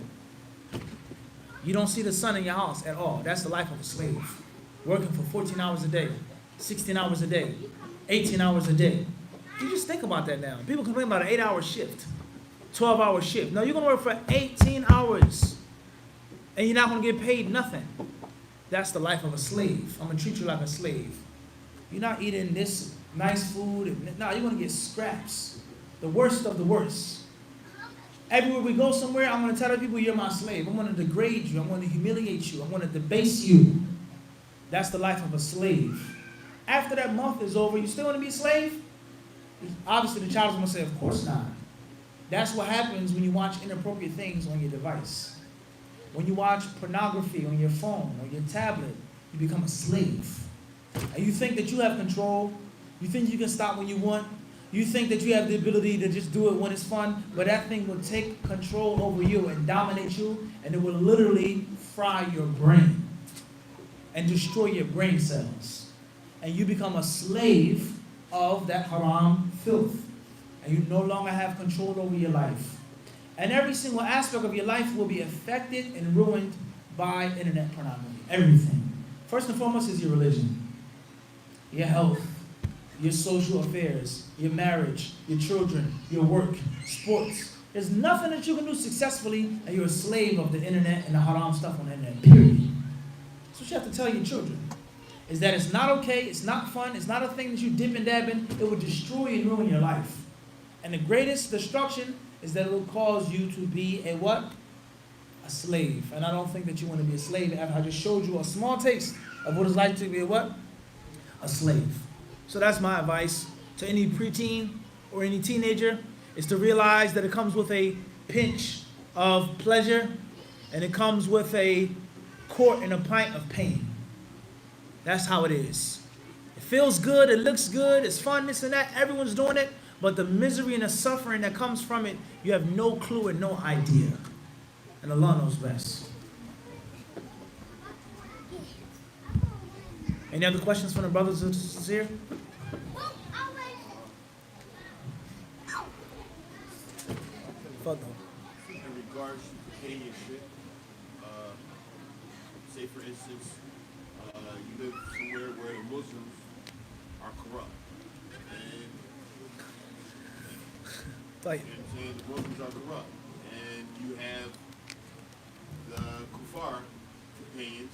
A: You don't see the sun in your house at all. That's the life of a slave. Working for 14 hours a day, 16 hours a day, 18 hours a day. You just think about that now. People complain about an 8-hour shift, 12-hour shift. No, you're going to work for 18 hours, and you're not going to get paid nothing. That's the life of a slave. I'm going to treat you like a slave. You're not eating this nice food. No, you're going to get scraps. The worst of the worst. Everywhere we go somewhere, I'm going to tell people you're my slave. I'm going to degrade you. I'm going to humiliate you. I'm going to debase you. That's the life of a slave. After that month is over, you still want to be a slave? Obviously, the child's going to say, of course not. That's what happens when you watch inappropriate things on your device. When you watch pornography on your phone or your tablet, you become a slave. And you think that you have control. You think you can stop when you want. You think that you have the ability to just do it when it's fun, but that thing will take control over you and dominate you, and it will literally fry your brain and destroy your brain cells. And you become a slave of that haram filth. And you no longer have control over your life. And every single aspect of your life will be affected and ruined by internet pornography. Everything. First and foremost is your religion, your health, your social affairs, your marriage, your children, your work, sports. There's nothing that you can do successfully, and you're a slave of the internet and the haram stuff on the internet, period. That's what you have to tell your children, is that it's not okay, it's not fun, it's not a thing that you dip and dab in. It will destroy and ruin your life. And the greatest destruction is that it will cause you to be a what? A slave. And I don't think that you want to be a slave. I just showed you a small taste of what it's like to be a what? A slave. So that's my advice to any preteen or any teenager, is to realize that it comes with a pinch of pleasure, and it comes with a quart and a pint of pain. That's how it is. It feels good, it looks good, it's fun, this and that, everyone's doing it, but the misery and the suffering that comes from it, you have no clue and no idea. And Allah knows best. Any other questions from the brothers and sisters here?
C: In regards to companionship, say for instance, you Muslims are corrupt. And
A: Like,
C: you know what I'm saying? The Muslims are corrupt. And you have the kuffar companions,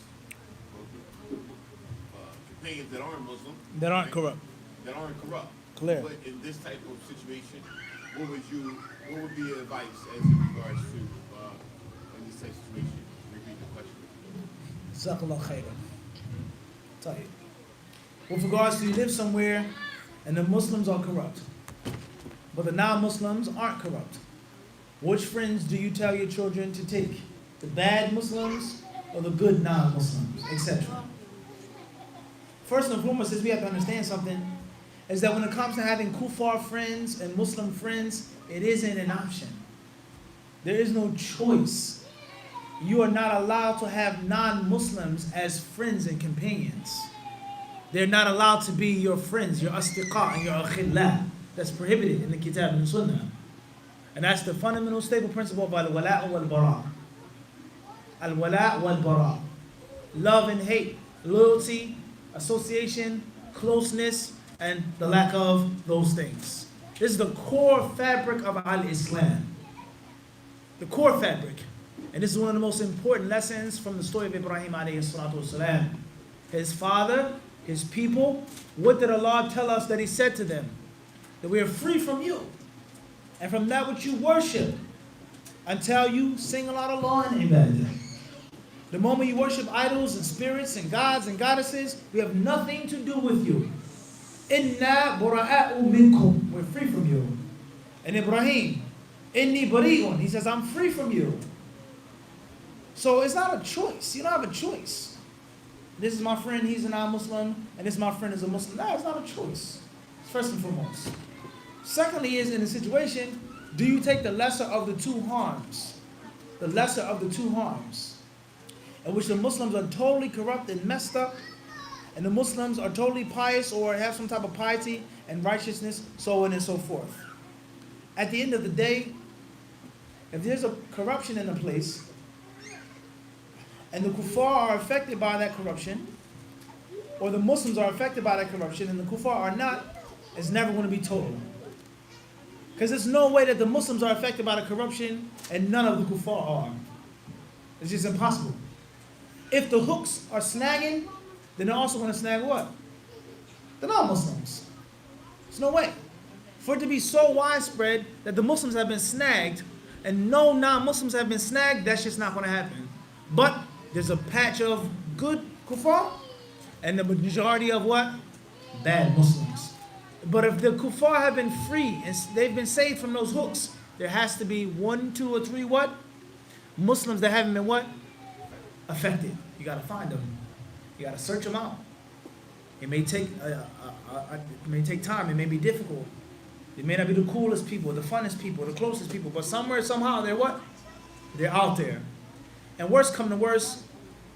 C: companions that aren't Muslim.
A: that aren't
C: right?
A: corrupt.
C: That aren't corrupt.
A: Clear.
C: But in this type of situation, what would be your advice as in regards to in this type of situation? Repeat the question.
A: Jazakallah khairan. Tell you. With regards to you live somewhere and the Muslims are corrupt, but the non-Muslims aren't corrupt. Which friends do you tell your children to take? The bad Muslims or the good non-Muslims, etc.? First and foremost is we have to understand something, is that when it comes to having kuffar friends and Muslim friends, it isn't an option. There is no choice. You are not allowed to have non-Muslims as friends and companions. They're not allowed to be your friends, your asdiqa and your akhillah. That's prohibited in the Kitab and the Sunnah. And that's the fundamental stable principle of al-wala' wal-bara'. Al-wala' wal-bara'. Love and hate, loyalty, association, closeness, and the lack of those things. This is the core fabric of al-Islam. The core fabric. And this is one of the most important lessons from the story of Ibrahim alayhi salatu wasalam. His father, his people, what did Allah tell us that He said to them? That we are free from you and from that which you worship until you sing aloud Allah and ibadah. The moment you worship idols and spirits and gods and goddesses, we have nothing to do with you. Inna bura'a'u minkum. We're free from you. And Ibrahim, inni bari'un. He says, I'm free from you. So it's not a choice. You don't have a choice. This is my friend, he's a non-Muslim, and this is my friend is a Muslim. No, it's not a choice. First and foremost. Secondly is in a situation, do you take the lesser of the two harms? The lesser of the two harms. In which the Muslims are totally corrupt and messed up, and the Muslims are totally pious or have some type of piety and righteousness, so on and so forth. At the end of the day, if there's a corruption in a place, and the kuffar are affected by that corruption, or the Muslims are affected by that corruption, and the kuffar are not, it's never going to be total. Because there's no way that the Muslims are affected by the corruption and none of the kuffar are. It's just impossible. If the hooks are snagging, then they're also going to snag what? The non-Muslims. There's no way. For it to be so widespread that the Muslims have been snagged and no non-Muslims have been snagged, that's just not going to happen. But there's a patch of good kuffar and the majority of what? Bad Muslims. But if the kuffar have been free and they've been saved from those hooks, there has to be 1, 2, or 3 what? Muslims that haven't been what? Affected. You got to find them. You got to search them out. It may take time. It may be difficult. They may not be the coolest people, the funnest people, the closest people, but somewhere, somehow, they're what? They're out there. And worst come to worst,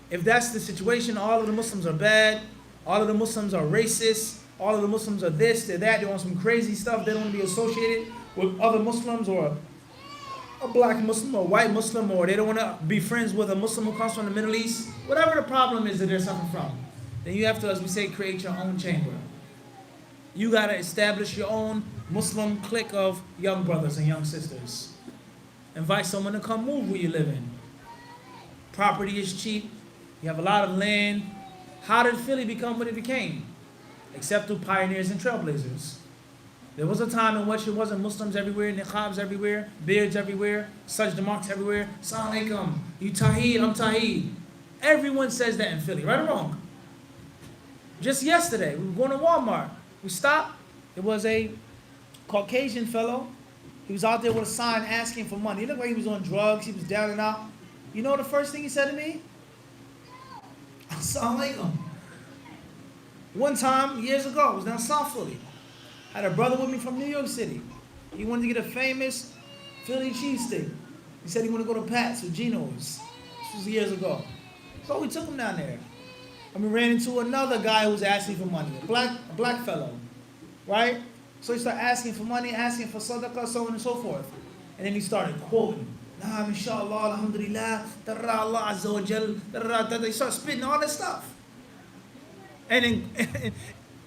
A: if that's the situation, all of the Muslims are bad, all of the Muslims are racist, all of the Muslims are this, they're that, they want some crazy stuff, they don't want to be associated with other Muslims or a black Muslim or a white Muslim, or they don't want to be friends with a Muslim who comes from the Middle East, whatever the problem is that they're suffering from, then you have to, as we say, create your own chamber. You got to establish your own Muslim clique of young brothers and young sisters. Invite someone to come move where you live in. Property is cheap. You have a lot of land. How did Philly become what it became? Except through pioneers and trailblazers. There was a time in which it wasn't Muslims everywhere, niqabs everywhere, beards everywhere, sajda marks everywhere. Assalamu alaikum, you Tawheed, I'm Tawheed. Everyone says that in Philly, right or wrong? Just yesterday, we were going to Walmart. We stopped. There was a Caucasian fellow. He was out there with a sign asking for money. He looked like he was on drugs. He was down and out. You know the first thing he said to me? Assalamu alaikum. One time, years ago, I was down South Philly. I had a brother with me from New York City. He wanted to get a famous Philly cheesesteak. He said he wanted to go to Pat's with Geno's. This was years ago. So we took him down there. And we ran into another guy who was asking for money, a black fellow, right? So he started asking for money, asking for sadaqah, so on and so forth. And then he started quoting. Nah, inshallah, alhamdulillah, tarra Allah azza wa jal, tarra, he started spitting all this stuff. And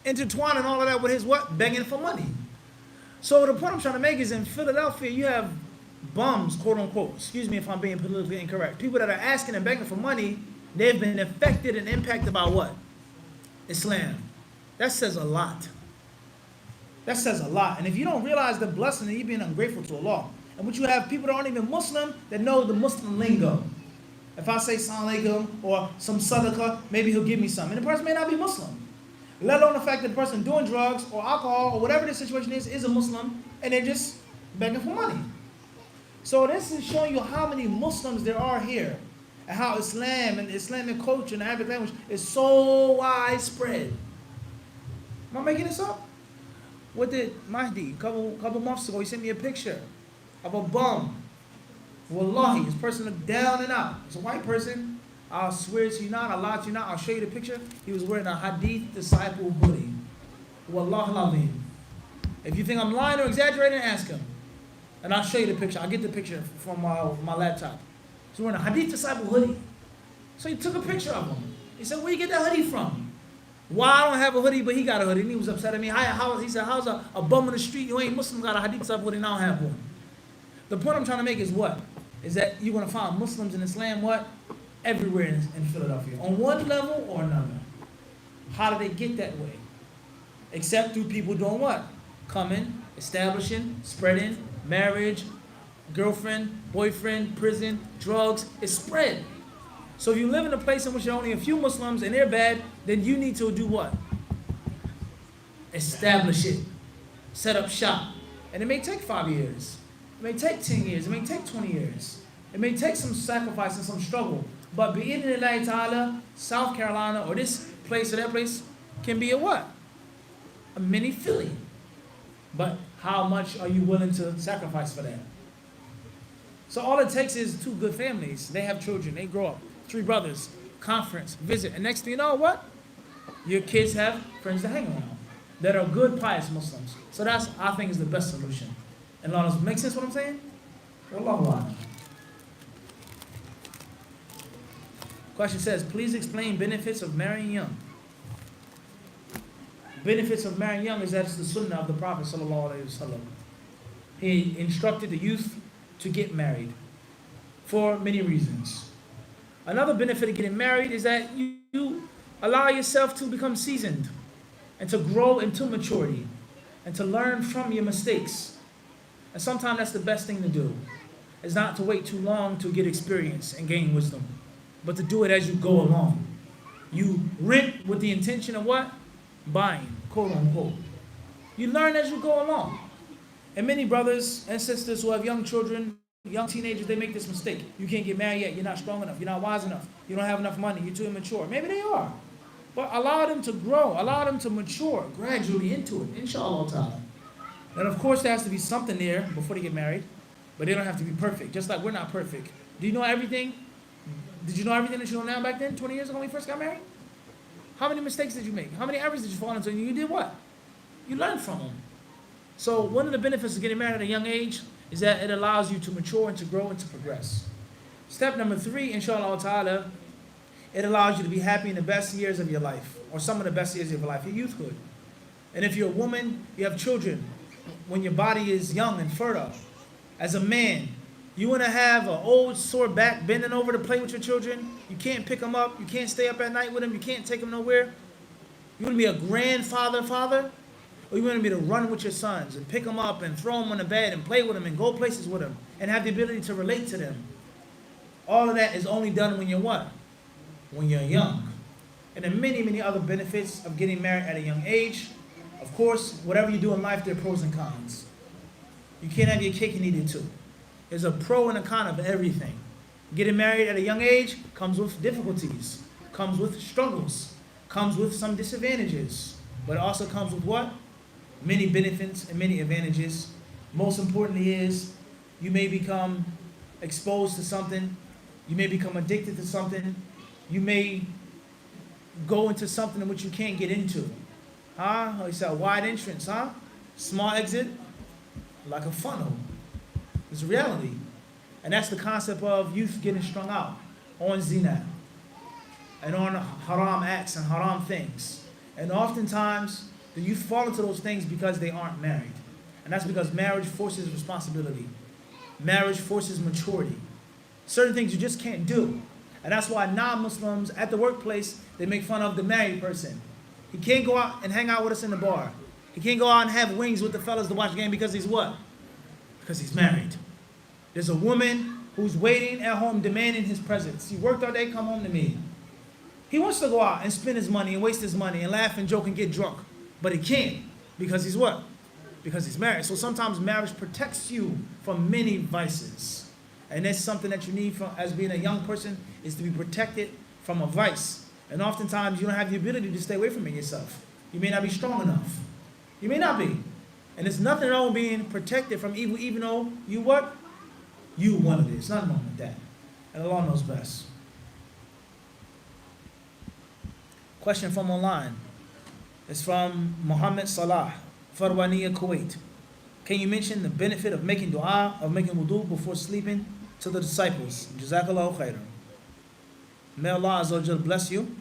A: intertwining all of that with his what? Begging for money. So the point I'm trying to make is in Philadelphia, you have bums, quote unquote, excuse me if I'm being politically incorrect, people that are asking and begging for money, they've been affected and impacted by what? Islam. That says a lot. That says a lot. And if you don't realize the blessing, then you're being ungrateful to Allah. And what you have people that aren't even Muslim that know the Muslim lingo. If I say Assalamu alaikum or some sadaqah, maybe he'll give me some. And the person may not be Muslim. Let alone the fact that the person doing drugs or alcohol or whatever the situation is a Muslim, and they're just begging for money. So this is showing you how many Muslims there are here, and how Islam and the Islamic culture and the Arabic language is so widespread. Am I making this up? What did Mahdi, a couple months ago, he sent me a picture of a bum. Wallahi, this person looked down and out. It's a white person. I'll swear to you not, I'll lie to you not, I'll show you the picture. He was wearing a HadithDisciple hoodie. Wallahi al-Azim. If you think I'm lying or exaggerating, ask him. And I'll show you the picture. I'll get the picture from my laptop. He's wearing a HadithDisciple hoodie. So he took a picture of him. He said, where you get that hoodie from? Why I don't have a hoodie, but he got a hoodie. And he was upset at me. He said, how's a bum in the street who ain't Muslim got a HadithDisciple hoodie and I don't have one? The point I'm trying to make is what? Is that you're going to find Muslims in Islam, what? Everywhere in Philadelphia. On one level or another. How do they get that way? Except through people doing what? Coming, establishing, spreading, marriage, girlfriend, boyfriend, prison, drugs. It's spread. So if you live in a place in which there are only a few Muslims and they're bad, then you need to do what? Establish it. Set up shop. And it may take 5 years. It may take 10 years. It may take 20 years. It may take some sacrifice and some struggle. But bi'idhnillahi ta'ala, South Carolina or this place or that place can be a what? A mini Philly. But how much are you willing to sacrifice for that? So all it takes is two good families. They have children. They grow up. 3 brothers. Conference. Visit. And next thing you know, what? Your kids have friends to hang around that are good, pious Muslims. So that's, I think, is the best solution. And Allah, make sense what I'm saying? Wallahu a'lam. Question says, please explain benefits of marrying young. Benefits of marrying young is that it's the Sunnah of the Prophet sallallahu alaihi wasallam. He instructed the youth to get married for many reasons. Another benefit of getting married is that you allow yourself to become seasoned and to grow into maturity and to learn from your mistakes. And sometimes that's the best thing to do, is not to wait too long to get experience and gain wisdom, but to do it as you go along. You rent with the intention of what? Buying, quote unquote. You learn as you go along. And many brothers and sisters who have young children, young teenagers, they make this mistake. You can't get married yet. You're not strong enough. You're not wise enough. You don't have enough money. You're too immature. Maybe they are. But allow them to grow. Allow them to mature gradually into it, inshallah ta'ala. And of course, there has to be something there before they get married. But they don't have to be perfect, just like we're not perfect. Do you know everything? Did you know everything that you know now back then, 20 years ago when we first got married? How many mistakes did you make? How many errors did you fall into? And you did what? You learned from them. So one of the benefits of getting married at a young age is that it allows you to mature and to grow and to progress. Step number 3, inshallah ta'ala, it allows you to be happy in the best years of your life, or some of the best years of your life, your youthhood. And if you're a woman, you have children, when your body is young and fertile. As a man, you want to have an old sore back bending over to play with your children. You can't pick them up. You can't stay up at night with them. You can't take them nowhere. You want to be a grandfather, or you want to be to run with your sons and pick them up and throw them on the bed and play with them and go places with them and have the ability to relate to them. All of that is only done when you're what? When you're young. And there are many, many other benefits of getting married at a young age. Of course, whatever you do in life, there are pros and cons. You can't have your cake and eat it too. There's a pro and a con of everything. Getting married at a young age comes with difficulties, comes with struggles, comes with some disadvantages, but it also comes with what? Many benefits and many advantages. Most importantly is you may become exposed to something, you may become addicted to something, you may go into something in which you can't get into. It's a wide entrance, Small exit, like a funnel. It's reality. And that's the concept of youth getting strung out on zina and on haram acts and haram things. And oftentimes, the youth fall into those things because they aren't married. And that's because marriage forces responsibility. Marriage forces maturity. Certain things you just can't do. And that's why non-Muslims at the workplace, they make fun of the married person. He can't go out and hang out with us in the bar. He can't go out and have wings with the fellas to watch the game because he's what? Because he's married. There's a woman who's waiting at home demanding his presence. He worked all day, come home to me. He wants to go out and spend his money and waste his money and laugh and joke and get drunk. But he can't because he's what? Because he's married. So sometimes marriage protects you from many vices. And that's something that you need from, as being a young person, is to be protected from a vice. And oftentimes you don't have the ability to stay away from it yourself. You may not be strong enough. You may not be. And there's nothing wrong with being protected from evil, even though you what? You wanted it. It's nothing wrong with that. And Allah knows best. Question from online. It's from Muhammad Salah, Farwaniya, Kuwait. Can you mention the benefit of making dua, of making wudu before sleeping to the disciples? Jazakallahu khairan. May Allah Azza wa Jal bless you.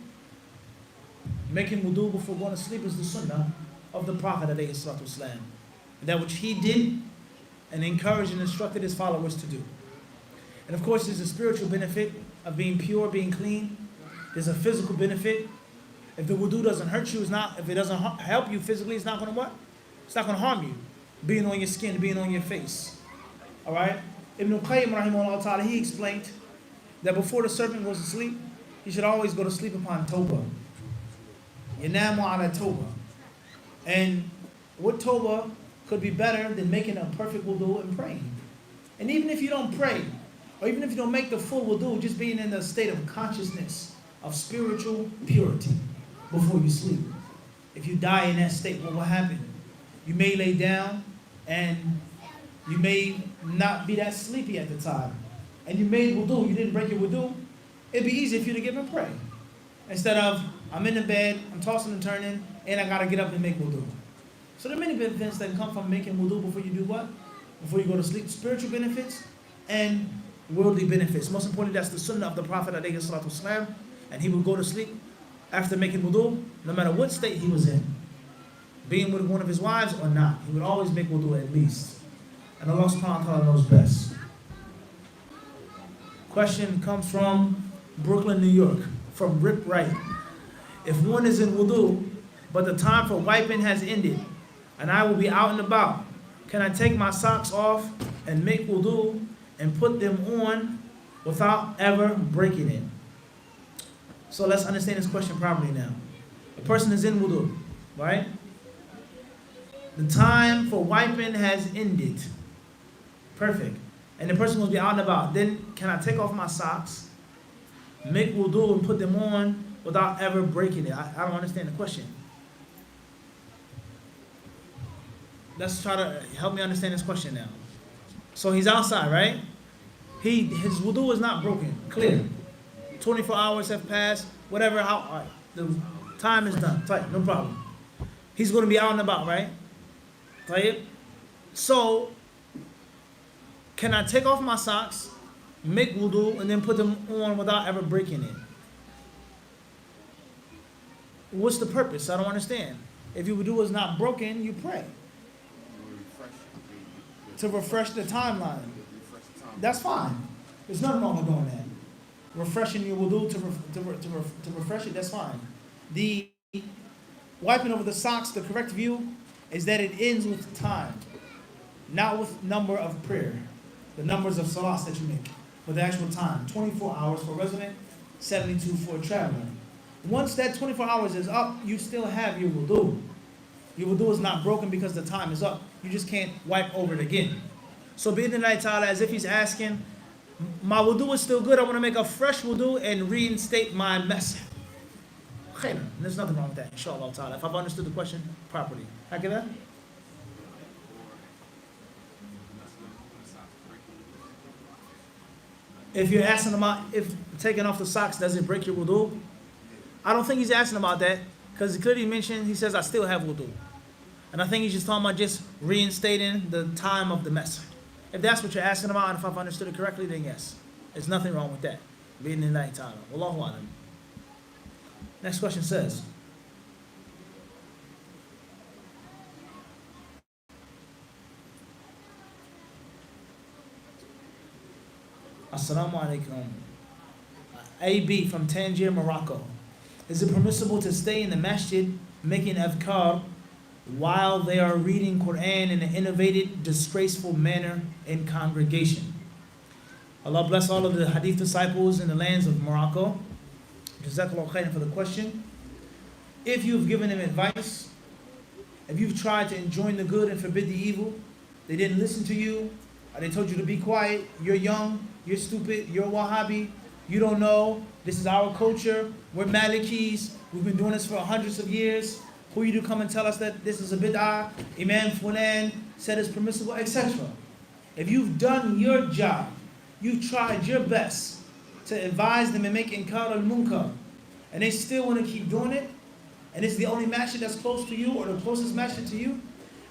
A: Making wudu before going to sleep is the sunnah of the Prophet alayhi salatu wasalam. That which he did and encouraged and instructed his followers to do. And of course, there's a spiritual benefit of being pure, being clean. There's a physical benefit. If the wudu doesn't hurt you, if it doesn't help you physically, it's not going to what? It's not going to harm you. Being on your skin, being on your face. All right? Ibn Qayyim rahimahullah ta'ala, he explained that before the servant goes to sleep, he should always go to sleep upon tawbah. Yanamu ala tawbah. And what tawbah could be better than making a perfect wudu and praying? And even if you don't pray, or even if you don't make the full wudu, just being in the state of consciousness of spiritual purity before you sleep. If you die in that state, what will happen? You may lay down and you may not be that sleepy at the time. And you made wudu, you didn't break your wudu. It'd be easy for you to get up and pray. Instead of, I'm in the bed, I'm tossing and turning, and I gotta get up and make wudu. So there are many benefits that come from making wudu before you do what? Before you go to sleep. Spiritual benefits and worldly benefits. Most importantly, that's the sunnah of the Prophet alayhi salatu wasalam. And he would go to sleep after making wudu, no matter what state he was in. Being with one of his wives or not. He would always make wudu at least. And Allah subhanahu wa ta'ala knows best. Question comes from Brooklyn, New York, from Rip Wright. If one is in wudu, but the time for wiping has ended, and I will be out and about, can I take my socks off and make wudu and put them on without ever breaking it? So let's understand this question properly now. A person is in wudu, right? The time for wiping has ended. Perfect. And the person will be out and about. Then can I take off my socks, make wudu and put them on without ever breaking it? I don't understand the question. Let's try to help me understand this question now. So he's outside, right? His wudu is not broken. Clear. 24 hours have passed. Whatever. All right. The time is done. Tight. No problem. He's going to be out and about, right? Tight. So can I take off my socks, make wudu, and then put them on without ever breaking it? What's the purpose? I don't understand. If your wudu is not broken, you pray. To refresh the timeline. That's fine. There's nothing wrong with doing that. Refreshing your wudu to refresh it, that's fine. The wiping over the socks, the correct view is that it ends with time, not with number of prayer. The numbers of salats that you make, but the actual time. 24 hours for a resident, 72 for a traveler. Once that 24 hours is up, you still have your wudu. Your wudu is not broken because the time is up. You just can't wipe over it again. So bi'idhnillahi ta'ala, as if he's asking, my wudu is still good, I want to make a fresh wudu and reinstate my mess. Khayr. There's nothing wrong with that, inshallah ta'ala, if I've understood the question properly. Hakida? If you're asking about if taking off the socks, does it break your wudu? I don't think he's asking about that, because he clearly mentioned, he says, I still have wudu. And I think he's just talking about just reinstating the time of the mess. If that's what you're asking about, and if I've understood it correctly, then yes. There's nothing wrong with that. Bi'idhnillahi ta'ala. Wallahu alam. Next question says, Assalamu alaikum. AB from Tangier, Morocco. Is it permissible to stay in the masjid making adhkar while they are reading Quran in an innovative, disgraceful manner in congregation? Allah bless all of the hadith disciples in the lands of Morocco. Jazakallah khairan for the question. If you've given them advice, if you've tried to enjoin the good and forbid the evil, they didn't listen to you, or they told you to be quiet, you're young, you're stupid, you're Wahhabi, you don't know, this is our culture, we're Malikis, we've been doing this for hundreds of years, who are you to come and tell us that this is a bid'ah, Imam Fulan said it's permissible, etc. If you've done your job, you've tried your best to advise them and make inkar al-munkar, and they still want to keep doing it, and it's the only masjid that's close to you or the closest masjid to you,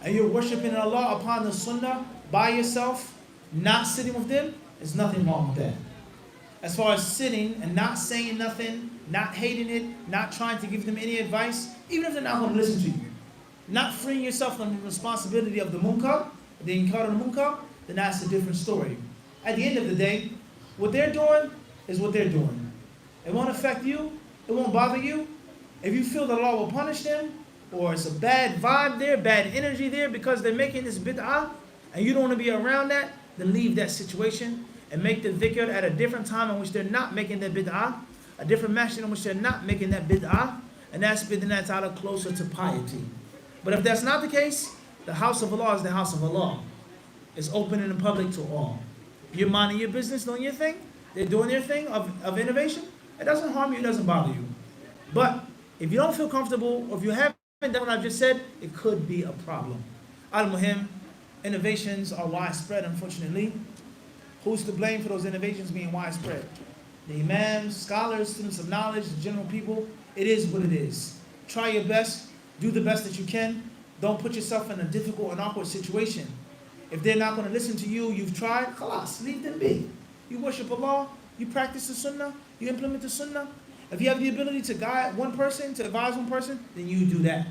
A: and you're worshiping Allah upon the Sunnah by yourself, not sitting with them, there's nothing wrong with that. As far as sitting and not saying nothing, not hating it, not trying to give them any advice, even if they're not going to listen to you, not freeing yourself from the responsibility of the munkar, the inkar al-munkar, then that's a different story. At the end of the day, what they're doing is what they're doing. It won't affect you, it won't bother you. If you feel that Allah will punish them, or it's a bad vibe there, bad energy there because they're making this bid'ah, and you don't want to be around that, then leave that situation and make the dhikr at a different time in which they're not making that bid'ah, a different masjid in which they're not making that bid'ah, and that's bid'ah ta'ala closer to piety. But if that's not the case, the house of Allah is the house of Allah. It's open in the public to all. You're minding your business, doing your thing, they're doing their thing of innovation, it doesn't harm you, it doesn't bother you. But if you don't feel comfortable, or if you haven't done what I just said, it could be a problem. Al-Muhim, innovations are widespread, unfortunately. Who's to blame for those innovations being widespread? The imams, scholars, students of knowledge, the general people. It is what it is. Try your best. Do the best that you can. Don't put yourself in a difficult and awkward situation. If they're not going to listen to you, you've tried, khalas, leave them be. You worship Allah, you practice the Sunnah, you implement the Sunnah. If you have the ability to guide one person, to advise one person, then you do that.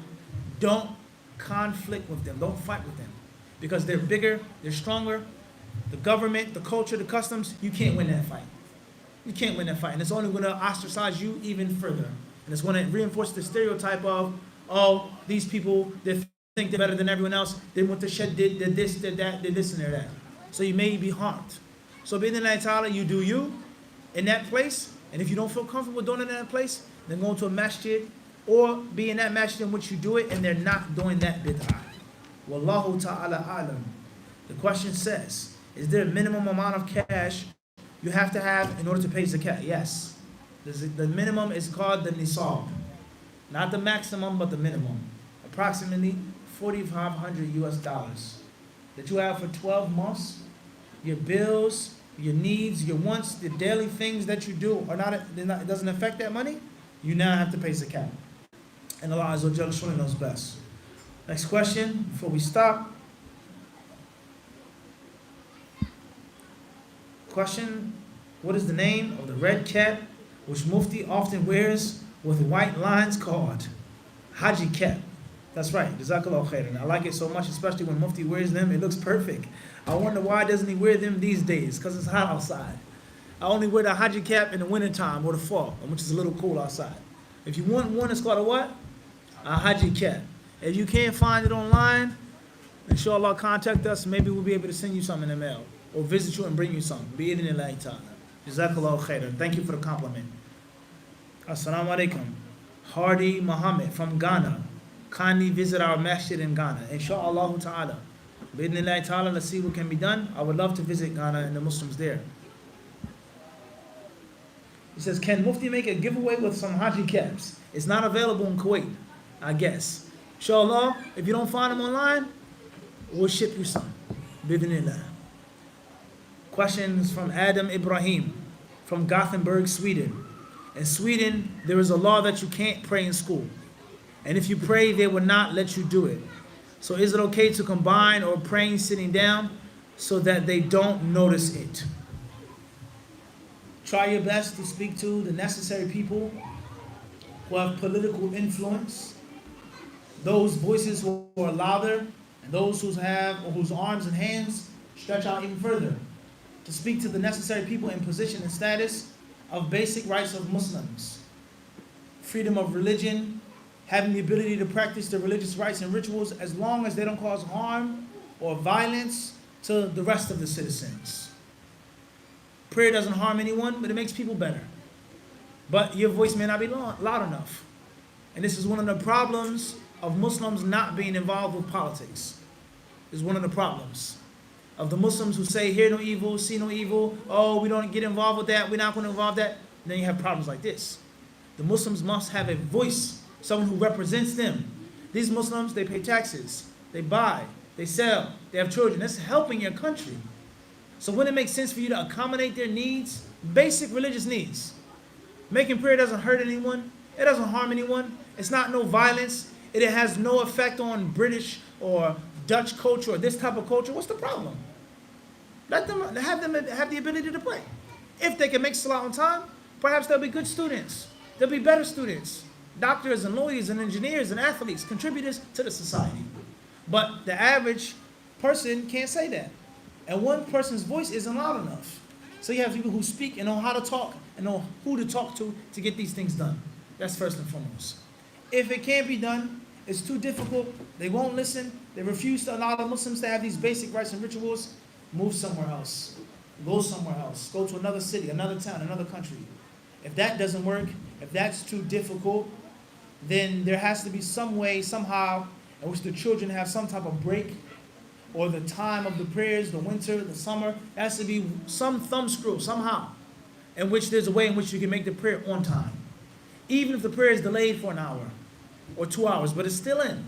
A: Don't conflict with them. Don't fight with them. Because they're bigger, they're stronger. The government, the culture, the customs, you can't win that fight. You can't win that fight. And it's only going to ostracize you even further. And it's going to reinforce the stereotype of, oh, these people, they think they're better than everyone else. They went to shed, did this, did that, did this, and did that. So you may be harmed. So bi'idhnillahi ta'ala, you do you in that place. And if you don't feel comfortable doing it in that place, then go to a masjid or be in that masjid in which you do it and they're not doing that bid'ah. Wallahu ta'ala alam. The question says, is there a minimum amount of cash you have to have in order to pay zakat? Yes. The minimum is called the nisab. Not the maximum, but the minimum. Approximately $4,500 US that you have for 12 months. Your bills, your needs, your wants, the daily things that you do are not, it doesn't affect that money. You now have to pay zakat. And Allah Azza wa Jalla surely knows best. Next question before we stop. Question, what is the name of the red cap which Mufti often wears with white lines called? Haji cap. That's right. Jazakallah khairan. I like it so much, especially when Mufti wears them. It looks perfect. I wonder why doesn't he wear them these days? Because it's hot outside. I only wear the Haji cap in the wintertime or the fall, which is a little cool outside. If you want one, it's called a what? A Haji cap. If you can't find it online, inshallah, contact us. Maybe we'll be able to send you some in the mail or visit you and bring you some. Bi'idhnillahi ta'ala. Jazakallahu khairan. Thank you for the compliment. Assalamu alaikum. Hardy Muhammad from Ghana. Kindly visit our masjid in Ghana. Insha'Allah ta'ala. Bi'idhnillahi ta'ala, let's see what can be done. I would love to visit Ghana and the Muslims there. He says, can Mufti make a giveaway with some Haji caps? It's not available in Kuwait, I guess. Inshallah, if you don't find them online, we'll ship you some. Bi'idhnillah. Questions from Adam Ibrahim from Gothenburg, Sweden. In Sweden, there is a law that you can't pray in school. And if you pray, they will not let you do it. So is it okay to combine or praying sitting down so that they don't notice it? Try your best to speak to the necessary people who have political influence, those voices who are louder, and those whose arms and hands stretch out even further. to speak to the necessary people in position and status of basic rights of Muslims. Freedom of religion, having the ability to practice their religious rites and rituals as long as they don't cause harm or violence to the rest of the citizens. Prayer doesn't harm anyone, but it makes people better. But your voice may not be loud enough. And this is one of the problems of Muslims not being involved with politics. This is one of the problems of the Muslims who say, hear no evil, see no evil. Oh, we don't get involved with that. We're not going to involve that. And then you have problems like this. The Muslims must have a voice, someone who represents them. These Muslims, they pay taxes, they buy, they sell, they have children. That's helping your country. So when it makes sense for you to accommodate their needs, basic religious needs, making prayer doesn't hurt anyone, it doesn't harm anyone, it's not no violence, it has no effect on British or Dutch culture or this type of culture, what's the problem? Let them have the ability to pray. If they can make salah on time, perhaps they'll be good students. They'll be better students. Doctors and lawyers and engineers and athletes, contributors to the society. But the average person can't say that. And one person's voice isn't loud enough. So you have people who speak and know how to talk and know who to talk to get these things done. That's first and foremost. If it can't be done, it's too difficult, they won't listen, they refuse to allow the Muslims to have these basic rites and rituals, move somewhere else. Go somewhere else. Go to another city, another town, another country. If that doesn't work, if that's too difficult, then there has to be some way, somehow, in which the children have some type of break, or the time of the prayers, the winter, the summer. There has to be some thumbscrew, somehow, in which there's a way in which you can make the prayer on time. Even if the prayer is delayed for an hour or 2 hours, but it's still in.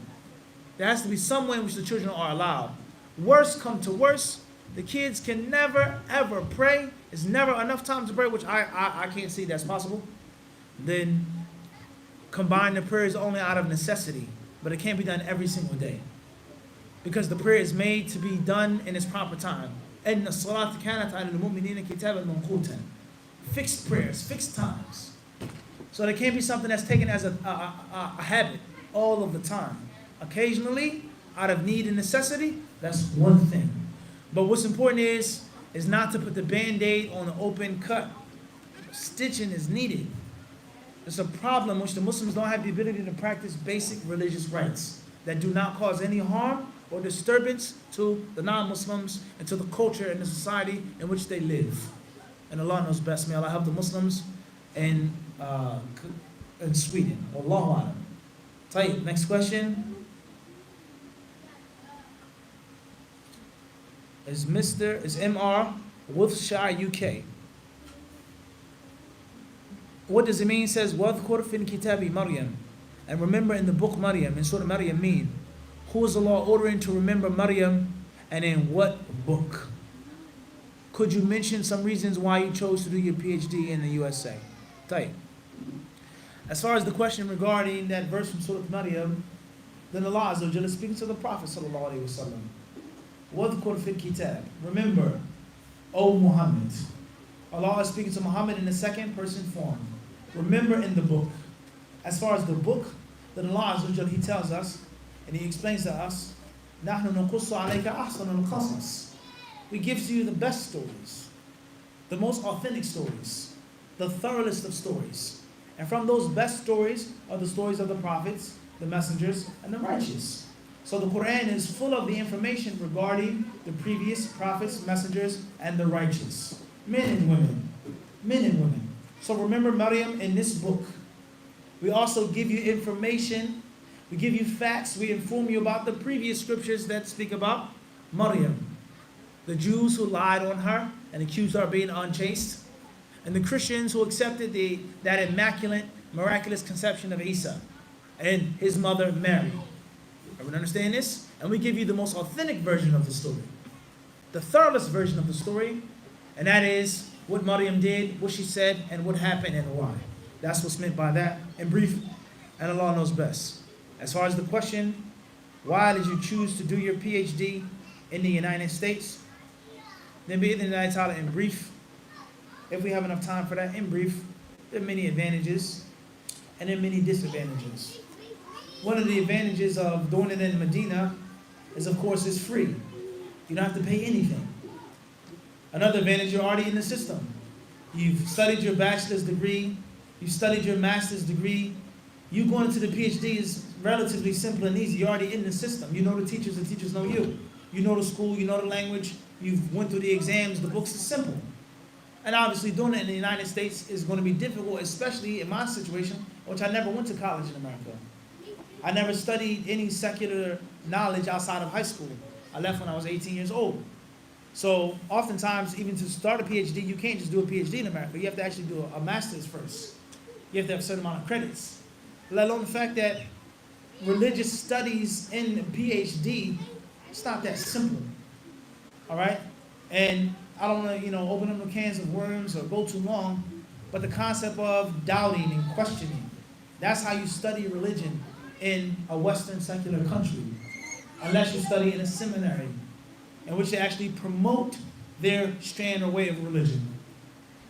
A: There has to be some way in which the children are allowed. Worst come to worst, the kids can never, ever pray. There's never enough time to pray, which I can't see that's possible. Then combine the prayers only out of necessity, but it can't be done every single day. Because the prayer is made to be done in its proper time. إِنَّ الصَّلَاةَ كَانَتْ عَلَى الْمُؤْمِنِينَ كِتَابًا مَوْقُوتًا. Fixed prayers, fixed times. So there can't be something that's taken as a habit all of the time. Occasionally, out of need and necessity, that's one thing. But what's important is not to put the Band-Aid on an open cut. Stitching is needed. It's a problem which the Muslims don't have the ability to practice basic religious rites that do not cause any harm or disturbance to the non-Muslims and to the culture and the society in which they live. And Allah knows best. May Allah help the Muslims in Sweden. Wallahu alam. Tayyib, next question. Is MR Wolfshire UK. What does it mean? It says, وَذْكُرْ فِي الْكِتَابِ Maryam. And remember in the book Maryam, in Surah Maryam mean? Who is Allah ordering to remember Maryam, and in what book? Could you mention some reasons why you chose to do your PhD in the USA? Tayyib. As far as the question regarding that verse from Surah Maryam, then Allah Azza wa Jalla is speaking to the Prophet sallallahu alaihi wasallam. وَذْكُرْ فِي الْكِتَابِ. Remember, O Muhammad. Allah is speaking to Muhammad in the second person form. Remember in the book. As far as the book, then Allah Azza wa Jalla, He tells us, and He explains to us, نَحْنُ نَقُصُّ عَلَيْكَ أَحْسَنَ الْقَصَصِ. We give to you the best stories, the most authentic stories, the thoroughest of stories. And from those best stories are the stories of the prophets, the messengers, and the righteous. So the Quran is full of the information regarding the previous prophets, messengers, and the righteous. Men and women. Men and women. So remember Maryam in this book. We also give you information. We give you facts. We inform you about the previous scriptures that speak about Maryam. The Jews who lied on her and accused her of being unchaste. And the Christians who accepted that immaculate, miraculous conception of Isa and his mother Mary. Everyone understand this? And we give you the most authentic version of the story. The thoroughest version of the story. And that is what Maryam did, what she said, and what happened and why. That's what's meant by that in brief. And Allah knows best. As far as the question, why did you choose to do your PhD in the United States? Then bi'idhnillahi ta'ala, in brief, if we have enough time for that, in brief, there are many advantages and there are many disadvantages. One of the advantages of doing it in Medina is, of course, it's free. You don't have to pay anything. Another advantage, you're already in the system. You've studied your bachelor's degree, you've studied your master's degree. You going into the PhD is relatively simple and easy. You're already in the system. You know the teachers know you. You know the school, you know the language, you've went through the exams, the books are simple. And obviously doing it in the United States is going to be difficult, especially in my situation, which I never went to college in America. I never studied any secular knowledge outside of high school. I left when I was 18 years old. So oftentimes, even to start a PhD, you can't just do a PhD in America. You have to actually do a master's first. You have to have a certain amount of credits. Let alone the fact that religious studies in PhD, it's not that simple. All right? And I don't want to, open up the cans of worms or go too long, but the concept of doubting and questioning, that's how you study religion in a Western secular country, unless you study in a seminary in which they actually promote their strand or way of religion.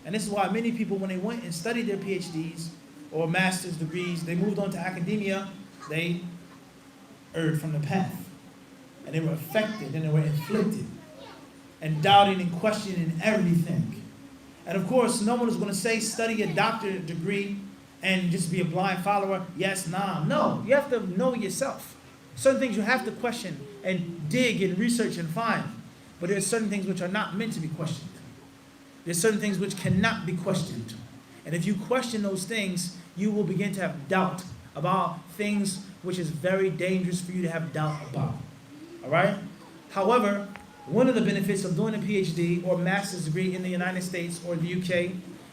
A: And this is why many people, when they went and studied their PhDs or master's degrees, they moved on to academia, they erred from the path. And they were affected and they were inflicted and doubting and questioning everything. And of course, no one is going to say study a doctorate degree and just be a blind follower. Yes, nah. No, you have to know yourself. Certain things you have to question and dig and research and find. But there are certain things which are not meant to be questioned. There's certain things which cannot be questioned. And if you question those things, you will begin to have doubt about things which is very dangerous for you to have doubt about. All right? However, one of the benefits of doing a PhD or master's degree in the United States or the UK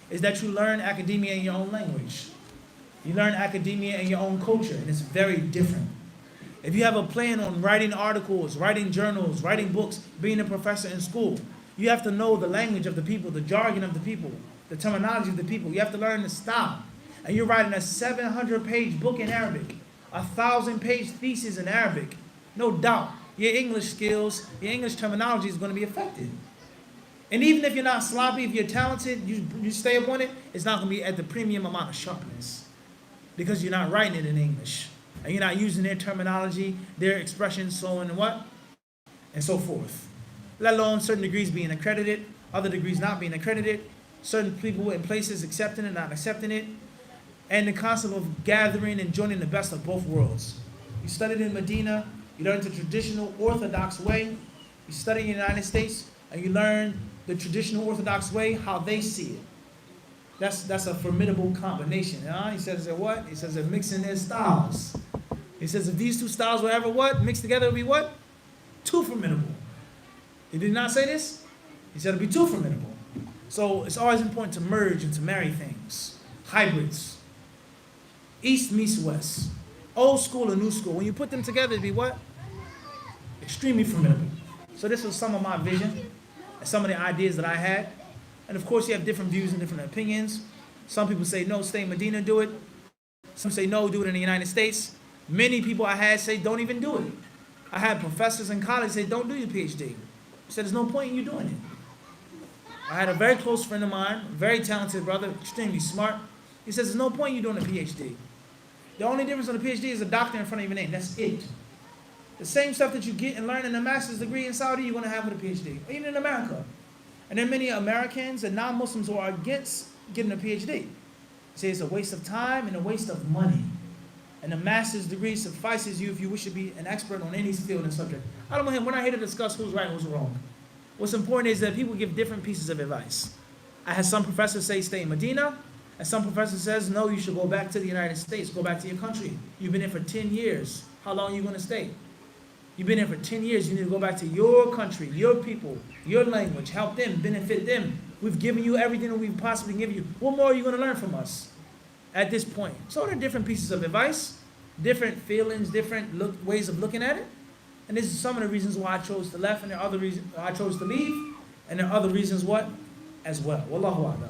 A: is that you learn academia in your own language. You learn academia in your own culture, and it's very different. If you have a plan on writing articles, writing journals, writing books, being a professor in school, you have to know the language of the people, the jargon of the people, the terminology of the people. You have to learn the style. And you're writing a 700-page book in Arabic, a 1,000-page thesis in Arabic. No doubt, your English skills, your English terminology is going to be affected. And even if you're not sloppy, if you're talented, you stay up on it, it's not going to be at the premium amount of sharpness because you're not writing it in English. And you're not using their terminology, their expressions, so on and what? And so forth. Let alone certain degrees being accredited, other degrees not being accredited, certain people in places accepting it, not accepting it, and the concept of gathering and joining the best of both worlds. You studied in Medina, you learned the traditional Orthodox way. You study in the United States, and you learn the traditional Orthodox way, how they see it. That's a formidable combination. He says that what? He says they're mixing their styles. He says if these two styles were ever what? Mixed together, it would be what? Too formidable. He did not say this? He said it would be too formidable. So it's always important to merge and to marry things. Hybrids. East meets west. Old school and new school. When you put them together, it'd be what? Extremely formidable. So this was some of my vision and some of the ideas that I had. And of course, you have different views and different opinions. Some people say, no, stay in Medina, do it. Some say, no, do it in the United States. Many people I had say, don't even do it. I had professors in college say, don't do your PhD. I said, there's no point in you doing it. I had a very close friend of mine, very talented brother, extremely smart. He says, there's no point in you doing a PhD. The only difference on a PhD is a doctor in front of your name. That's it. The same stuff that you get and learn in a master's degree in Saudi, you're going to have with a PhD, even in America. And there are many Americans and non-Muslims who are against getting a PhD. They say it's a waste of time and a waste of money. And a master's degree suffices you if you wish to be an expert on any field and subject. I don't know, we're not here to discuss who's right and who's wrong. What's important is that people give different pieces of advice. I had some professors say stay in Medina, and some professor says no, you should go back to the United States, go back to your country. You've been there for 10 years. How long are you going to stay? You've been there for 10 years. You need to go back to your country, your people, your language, help them, benefit them. We've given you everything that we've possibly given you. What more are you going to learn from us at this point? So there are different pieces of advice, different feelings, different ways of looking at it. And this is some of the reasons why I chose to left, and there are other reasons I chose to leave, and there are other reasons what? As well. Wallahu a'lam.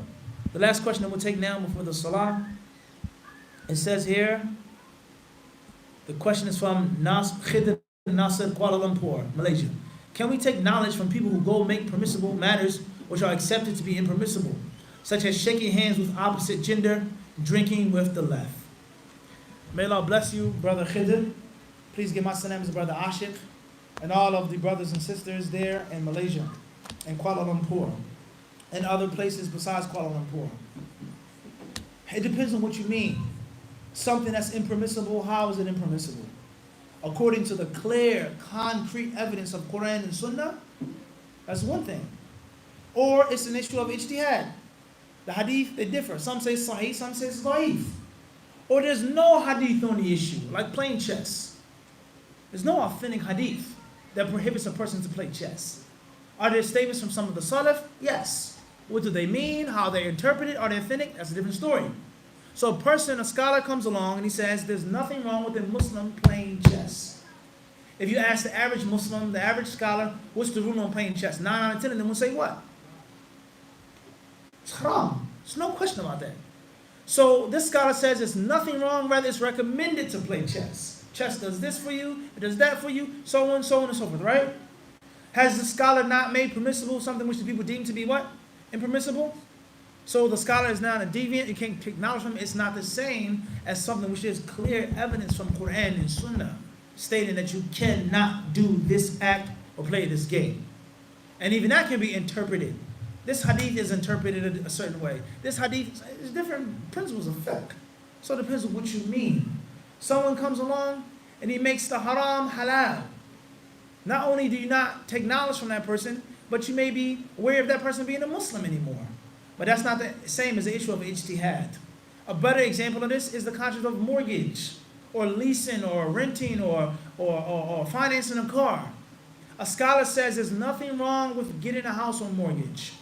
A: The last question that we'll take now before the salah. It says here, the question is from Khidr Nasser, Kuala Lumpur, Malaysia. Can we take knowledge from people who go make permissible matters which are accepted to be impermissible, such as shaking hands with opposite gender, drinking with the left? May Allah bless you, Brother Khidr. Please give my salams to Brother Ashik and all of the brothers and sisters there in Malaysia. and Kuala Lumpur and other places besides Kuala Lumpur. It depends on what you mean. Something that's impermissible, how is it impermissible? According to the clear, concrete evidence of Quran and Sunnah, that's one thing. Or it's an issue of ijtihad. The hadith, they differ. Some say sahih, some say da'if. Or there's no hadith on the issue, like playing chess. There's no authentic hadith that prohibits a person to play chess. Are there statements from some of the Salaf? Yes. What do they mean? How they interpret it? Are they authentic? That's a different story. So a scholar comes along and he says there's nothing wrong with a Muslim playing chess. If you ask the average Muslim, the average scholar, what's the rule on playing chess? 9 out of 10 of them will say what? It's haram. There's no question about that. So this scholar says there's nothing wrong, rather it's recommended to play chess. Chess does this for you, it does that for you, so on and so forth, right? Has the scholar not made permissible something which the people deem to be what? Impermissible? So the scholar is now a deviant, you can't acknowledge him. It's not the same as something which is clear evidence from Quran and Sunnah stating that you cannot do this act or play this game. And even that can be interpreted. This hadith is interpreted a certain way. This hadith is different principles of fiqh. So it depends on what you mean. Someone comes along and he makes the haram halal. Not only do you not take knowledge from that person, but you may be aware of that person being a Muslim anymore. But that's not the same as the issue of ijtihad. A better example of this is the concept of mortgage, or leasing, or renting, or financing a car. A scholar says there's nothing wrong with getting a house on mortgage.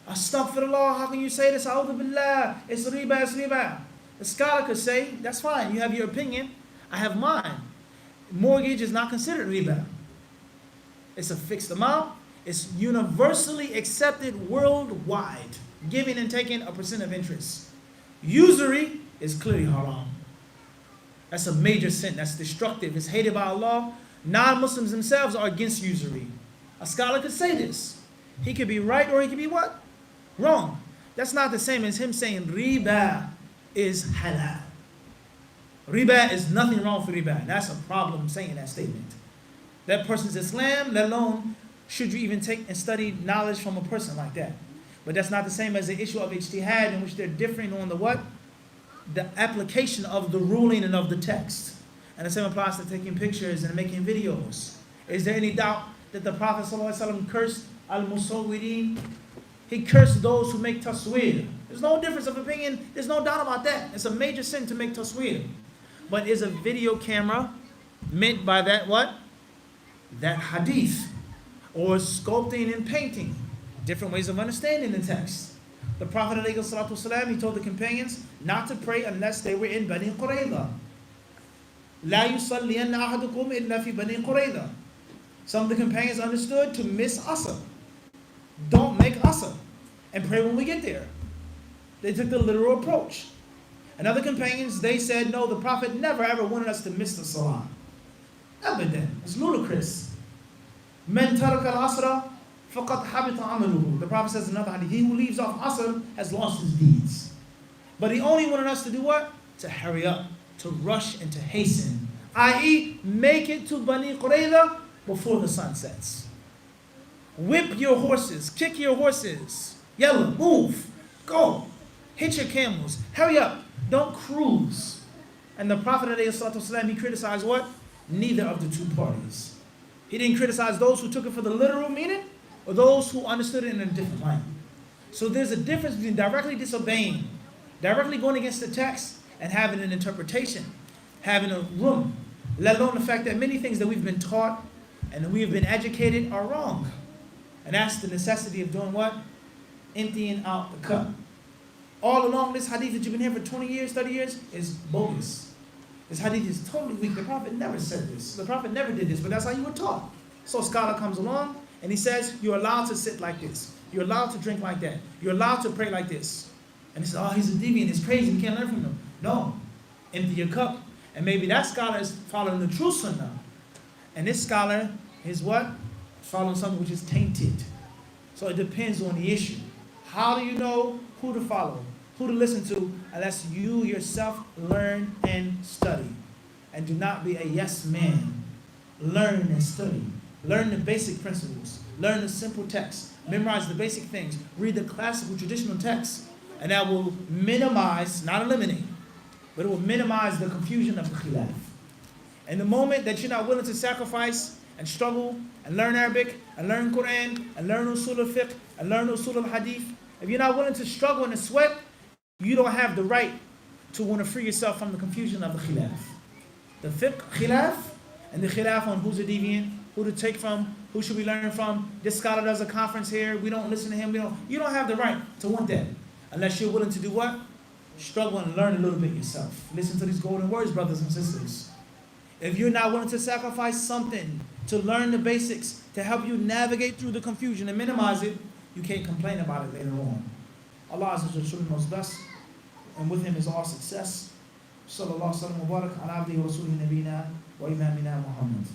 A: Astaghfirullah, how can you say this? A'udhu billah, it's riba, it's riba. The scholar could say, that's fine, you have your opinion, I have mine. Mortgage is not considered riba. It's a fixed amount. It's universally accepted worldwide. Giving and taking a percent of interest. Usury is clearly haram. That's a major sin. That's destructive. It's hated by Allah. Non-Muslims themselves are against usury. A scholar could say this. He could be right or he could be what? Wrong. That's not the same as him saying riba is halal. Riba is nothing wrong for riba. That's a problem saying that statement. That person's Islam, let alone should you even take and study knowledge from a person like that. But that's not the same as the issue of ijtihad, in which they're differing on the what? The application of the ruling and of the text. And the same applies to taking pictures and making videos. Is there any doubt that the Prophet ﷺ cursed al-musawwirin? He cursed those who make taswir. There's no difference of opinion. There's no doubt about that. It's a major sin to make taswir. But is a video camera meant by that what? That hadith. Or sculpting and painting. Different ways of understanding the text. The Prophet ﷺ, he told the companions not to pray unless they were in Bani Qurayza. لا يصلين أحدكم إلا في بني قريظة. Some of the companions understood to miss Asr. Don't make Asr and pray when we get there. They took the literal approach. And other companions, they said, no, the Prophet never ever wanted us to miss the Salah. Abadan. It's ludicrous. Men taraka al-asra faqad habita amaluhu. The Prophet says in another hadith, he who leaves off Asr has lost his deeds. But he only wanted us to do what? To hurry up, to rush and to hasten. I.e., make it to Bani Qurayza before the sun sets. Whip your horses, kick your horses, yell, move, go, hit your camels, hurry up, don't cruise. And the Prophet ﷺ, he criticized what? Neither of the two parties. He didn't criticize those who took it for the literal meaning or those who understood it in a different light. So there's a difference between directly disobeying, directly going against the text, and having an interpretation, having a room, let alone the fact that many things that we've been taught and that we have been educated are wrong. And that's the necessity of doing what? Emptying out the cup. All along this hadith that you've been here for 20 years, 30 years is bogus. This hadith is totally weak. The Prophet never said this. The Prophet never did this, but that's how you were taught. So a scholar comes along and he says, you're allowed to sit like this. You're allowed to drink like that. You're allowed to pray like this. And he says, oh, he's a deviant, it's crazy, we can't learn from him. No, empty your cup. And maybe that scholar is following the true Sunnah. And this scholar is what? Following something which is tainted. So it depends on the issue. How do you know who to follow, who to listen to, unless you yourself learn and study? And do not be a yes man. Learn and study. Learn the basic principles. Learn the simple text. Memorize the basic things. Read the classical traditional texts. And that will minimize, not eliminate, but it will minimize the confusion of the khilaf. And the moment that you're not willing to sacrifice and struggle and learn Arabic and learn Quran and learn usul al-fiqh and learn usul al-hadith, if you're not willing to struggle and to sweat, you don't have the right to want to free yourself from the confusion of the khilaf. The fiqh khilaf and the khilaf on who's a deviant, who to take from, who should we learn from. This scholar does a conference here, we don't listen to him. You don't have the right to want that unless you're willing to do what? Struggle and learn a little bit yourself. Listen to these golden words, brothers and sisters. If you're not willing to sacrifice something to learn the basics, to help you navigate through the confusion and minimize it, you can't complain about it later on. Allah Azza wa Jalla knows best, and with Him is all success. Sallallahu alaihi wa sallam wa barak ala abdihi wa rasulihi nabina wa imamina Muhammad.